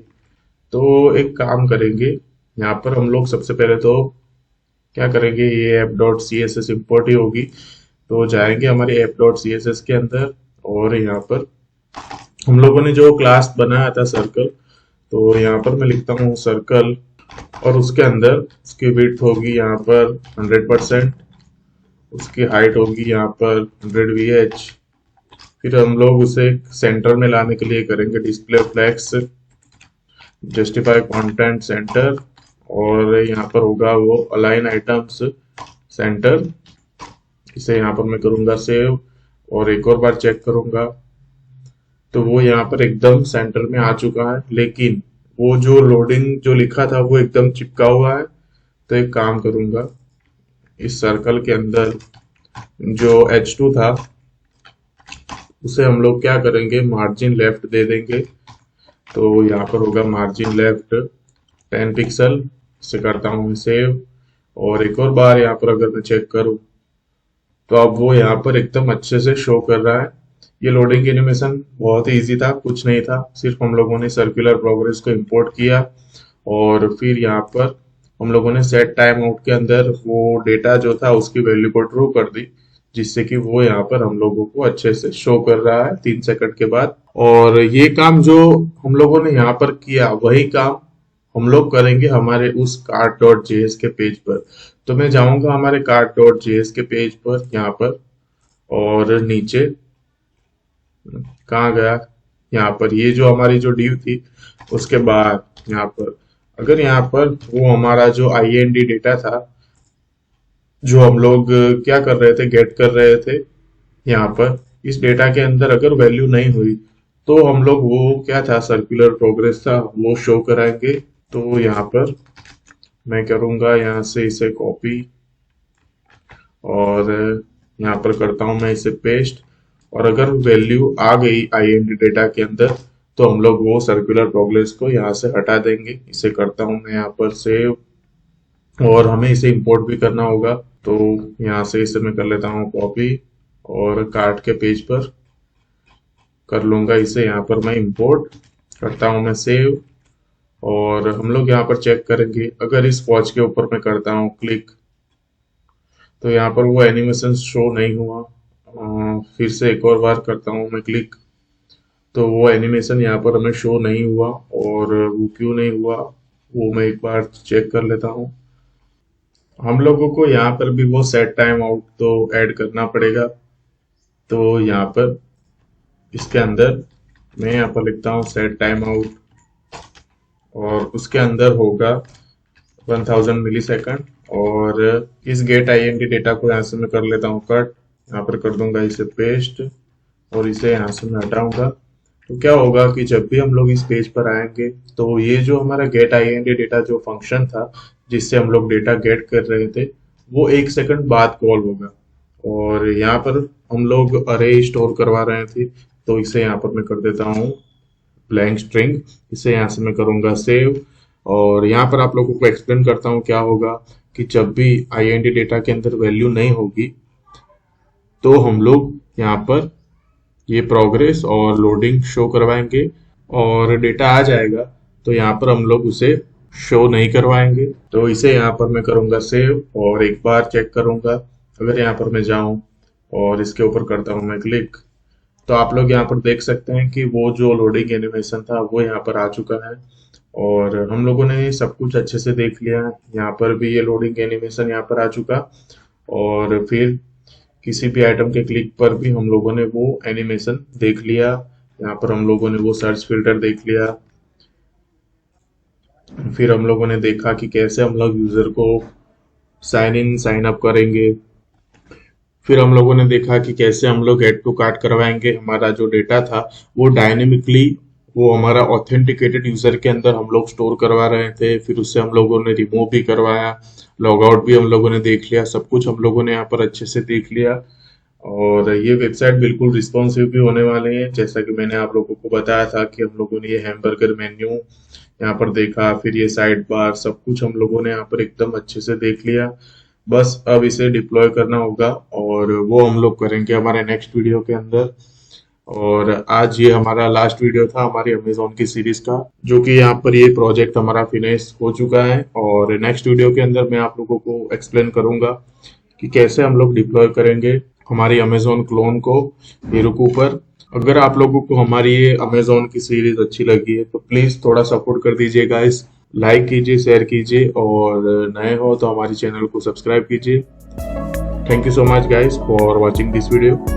तो एक काम करेंगे, यहाँ पर हम लोग सबसे पहले तो क्या करेंगे, ये app dot C S S import ही होगी। तो जाएंगे हमारे app dot C S S के अंदर, और यहाँ पर हम लोगों ने जो क्लास बनाया था सर्कल, तो यहाँ पर मैं लिखता हूँ सर्कल, और उसके अंदर उसकी विड्थ होगी यहाँ पर 100%, उसकी हाइट होगी यहाँ पर 100 VH। फिर हम लोग उसे सेंटर में लाने के लिए करेंगे display flex justify content center, और यहाँ पर होगा वो अलाइन आइटम्स सेंटर, इसे यहाँ पर मैं करूंगा सेव, और एक और बार चेक करूंगा, तो वो यहाँ पर एकदम सेंटर में आ चुका है। लेकिन वो जो लोडिंग जो लिखा था वो एकदम चिपका हुआ है। तो एक काम करूंगा, इस सर्कल के अंदर जो H2 था उसे हम लोग क्या करेंगे, मार्जिन लेफ्ट दे देंगे। तो यहाँ पर होगा मार्जिन लेफ्ट 10 पिक्सल, इसे करता हूँ सेव। और एक और बार यहाँ पर अगर मैं चेक करूँ, तो अब वो यहाँ पर एकदम अच्छे से शो कर रहा है। ये लोडिंग एनिमेशन बहुत ही इजी था, कुछ नहीं था, सिर्फ हम लोगों ने सर्कुलर प्रोग्रेस को इंपोर्ट किया, और फिर यहाँ पर हम लोगों ने सेट टाइम आउट के अंदर वो डेटा जो था उसकी वैल्यू को ट्रू कर दी, जिससे कि वो यहाँ पर हम लोगों को अच्छे से शो कर रहा है 3 सेकंड के बाद। और ये काम जो हम लोगों ने यहाँ पर किया वही काम हम लोग करेंगे हमारे उस कार्ट डॉट जेएस के पेज पर। तो मैं जाऊंगा हमारे कार्ट डॉट जेएस के पेज पर यहाँ पर, और नीचे कहाँ गया, यहाँ पर ये जो हमारी जो डिव थी उसके बाद यहाँ पर, अगर यहाँ पर वो हमारा जो IND डेटा था जो हम लोग क्या कर रहे थे, गेट कर रहे थे, यहाँ पर इस डेटा के अंदर अगर वैल्यू नहीं हुई तो हम लोग वो क्या था, सर्कुलर प्रोग्रेस था, वो शो कराएंगे। तो यहाँ पर मैं करूंगा यहाँ से इसे कॉपी, और यहाँ पर करता हूं मैं इसे पेस्ट। और अगर वैल्यू आ गई IND डेटा के अंदर तो हम लोग वो सर्कुलर प्रोग्रेस को यहाँ से हटा देंगे। इसे करता हूँ मैं यहाँ पर सेव, और हमें इसे इंपोर्ट भी करना होगा। तो यहाँ से इसे मैं कर लेता हूँ कॉपी और कार्ट के पेज पर कर लूंगा इसे। यहाँ पर मैं इंपोर्ट करता हूँ मैं सेव, और हम लोग यहाँ पर चेक करेंगे अगर इस वॉच के ऊपर मैं करता हूँ क्लिक तो यहाँ पर वो एनिमेशन शो नहीं हुआ। फिर से एक और बार करता हूँ मैं क्लिक, तो वो एनिमेशन यहाँ पर हमें शो नहीं हुआ। और वो क्यों नहीं हुआ वो मैं एक बार चेक कर लेता हूँ। हम लोगों को यहाँ पर भी वो सेट टाइम आउट तो ऐड करना पड़ेगा। तो यहाँ पर इसके अंदर मैं यहाँ पर लिखता हूँ सेट टाइम आउट, और उसके अंदर होगा 1000 मिली सेकंड। और इस गेट आईएनडी डेटा को यहाँ से मैं कर लेता हूँ कट, यहाँ पर कर दूंगा इसे पेस्ट, और इसे यहाँ से मैं हटाऊंगा। तो क्या होगा कि जब भी हम लोग इस पेज पर आएंगे तो ये जो हमारा गेट आईएनडी डेटा जो फंक्शन था जिससे हम लोग डेटा गेट कर रहे थे वो 1 सेकंड बाद कॉल होगा। और यहाँ पर हम लोग अरे स्टोर करवा रहे थे, तो इसे यहाँ पर मैं कर देता हूँ ब्लैंक स्ट्रिंग। इसे यहाँ से मैं करूंगा सेव, और यहाँ पर आप लोगों को एक्सप्लेन करता हूँ क्या होगा कि जब भी आईएनडी डेटा के अंदर वैल्यू नहीं होगी तो हम लोग यहाँ पर ये प्रोग्रेस और लोडिंग शो करवाएंगे, और डेटा आ जाएगा तो यहाँ पर हम लोग उसे शो नहीं करवाएंगे। तो इसे यहाँ पर मैं करूंगा सेव, और एक बार चेक करूंगा अगर यहाँ पर मैं जाऊं और इसके ऊपर करता हूं मैं क्लिक, तो आप लोग यहाँ पर देख सकते हैं कि वो जो लोडिंग एनिमेशन था वो यहाँ पर आ चुका है। और हम लोगों ने सब कुछ अच्छे से देख लिया। यहाँ पर भी ये लोडिंग एनिमेशन यहाँ पर आ चुका, और फिर किसी भी आइटम के क्लिक पर भी हम लोगों ने वो एनिमेशन देख लिया। यहाँ पर हम लोगों ने वो सर्च फिल्टर देख लिया। फिर हम लोगों ने देखा कि कैसे हम लोग यूजर को साइन इन साइन अप करेंगे। फिर हम लोगों ने देखा कि कैसे हम लोग ऐड टू कार्ट करवाएंगे। हमारा जो डेटा था वो डायनेमिकली वो हमारा ऑथेंटिकेटेड यूजर के अंदर हम लोग स्टोर करवा रहे थे। फिर उससे हम लोगों ने रिमूव भी करवाया, लॉग आउट भी हम लोगों ने देख लिया, सब कुछ हम लोगों ने यहाँ पर अच्छे से देख लिया। और ये वेबसाइट बिल्कुल रिस्पॉन्सिव भी होने वाले हैं, जैसा कि मैंने आप लोगों को बताया था कि हम लोगों ने ये हैमबर्गर मेन्यू यहाँ पर देखा, फिर ये साइड बार, सब कुछ हम लोगों ने यहाँ पर एकदम अच्छे से देख लिया। बस अब इसे डिप्लॉय करना होगा, और वो हम लोग करेंगे हमारे नेक्स्ट वीडियो के अंदर। और आज ये हमारा लास्ट वीडियो था हमारी अमेजोन की सीरीज का, जो कि यहाँ पर ये प्रोजेक्ट हमारा फिनिश हो चुका है। और नेक्स्ट वीडियो के अंदर मैं आप लोगों को एक्सप्लेन करूंगा कि कैसे हम लोग डिप्लॉय करेंगे हमारी अमेजोन क्लोन को हेरोकू पर। अगर आप लोगों को हमारी ये अमेजोन की सीरीज अच्छी लगी है तो प्लीज थोड़ा सपोर्ट कर दीजिए गाइस, लाइक कीजिए, शेयर कीजिए, और नए हो तो हमारे चैनल को सब्सक्राइब कीजिए। Thank you so much guys for watching this video.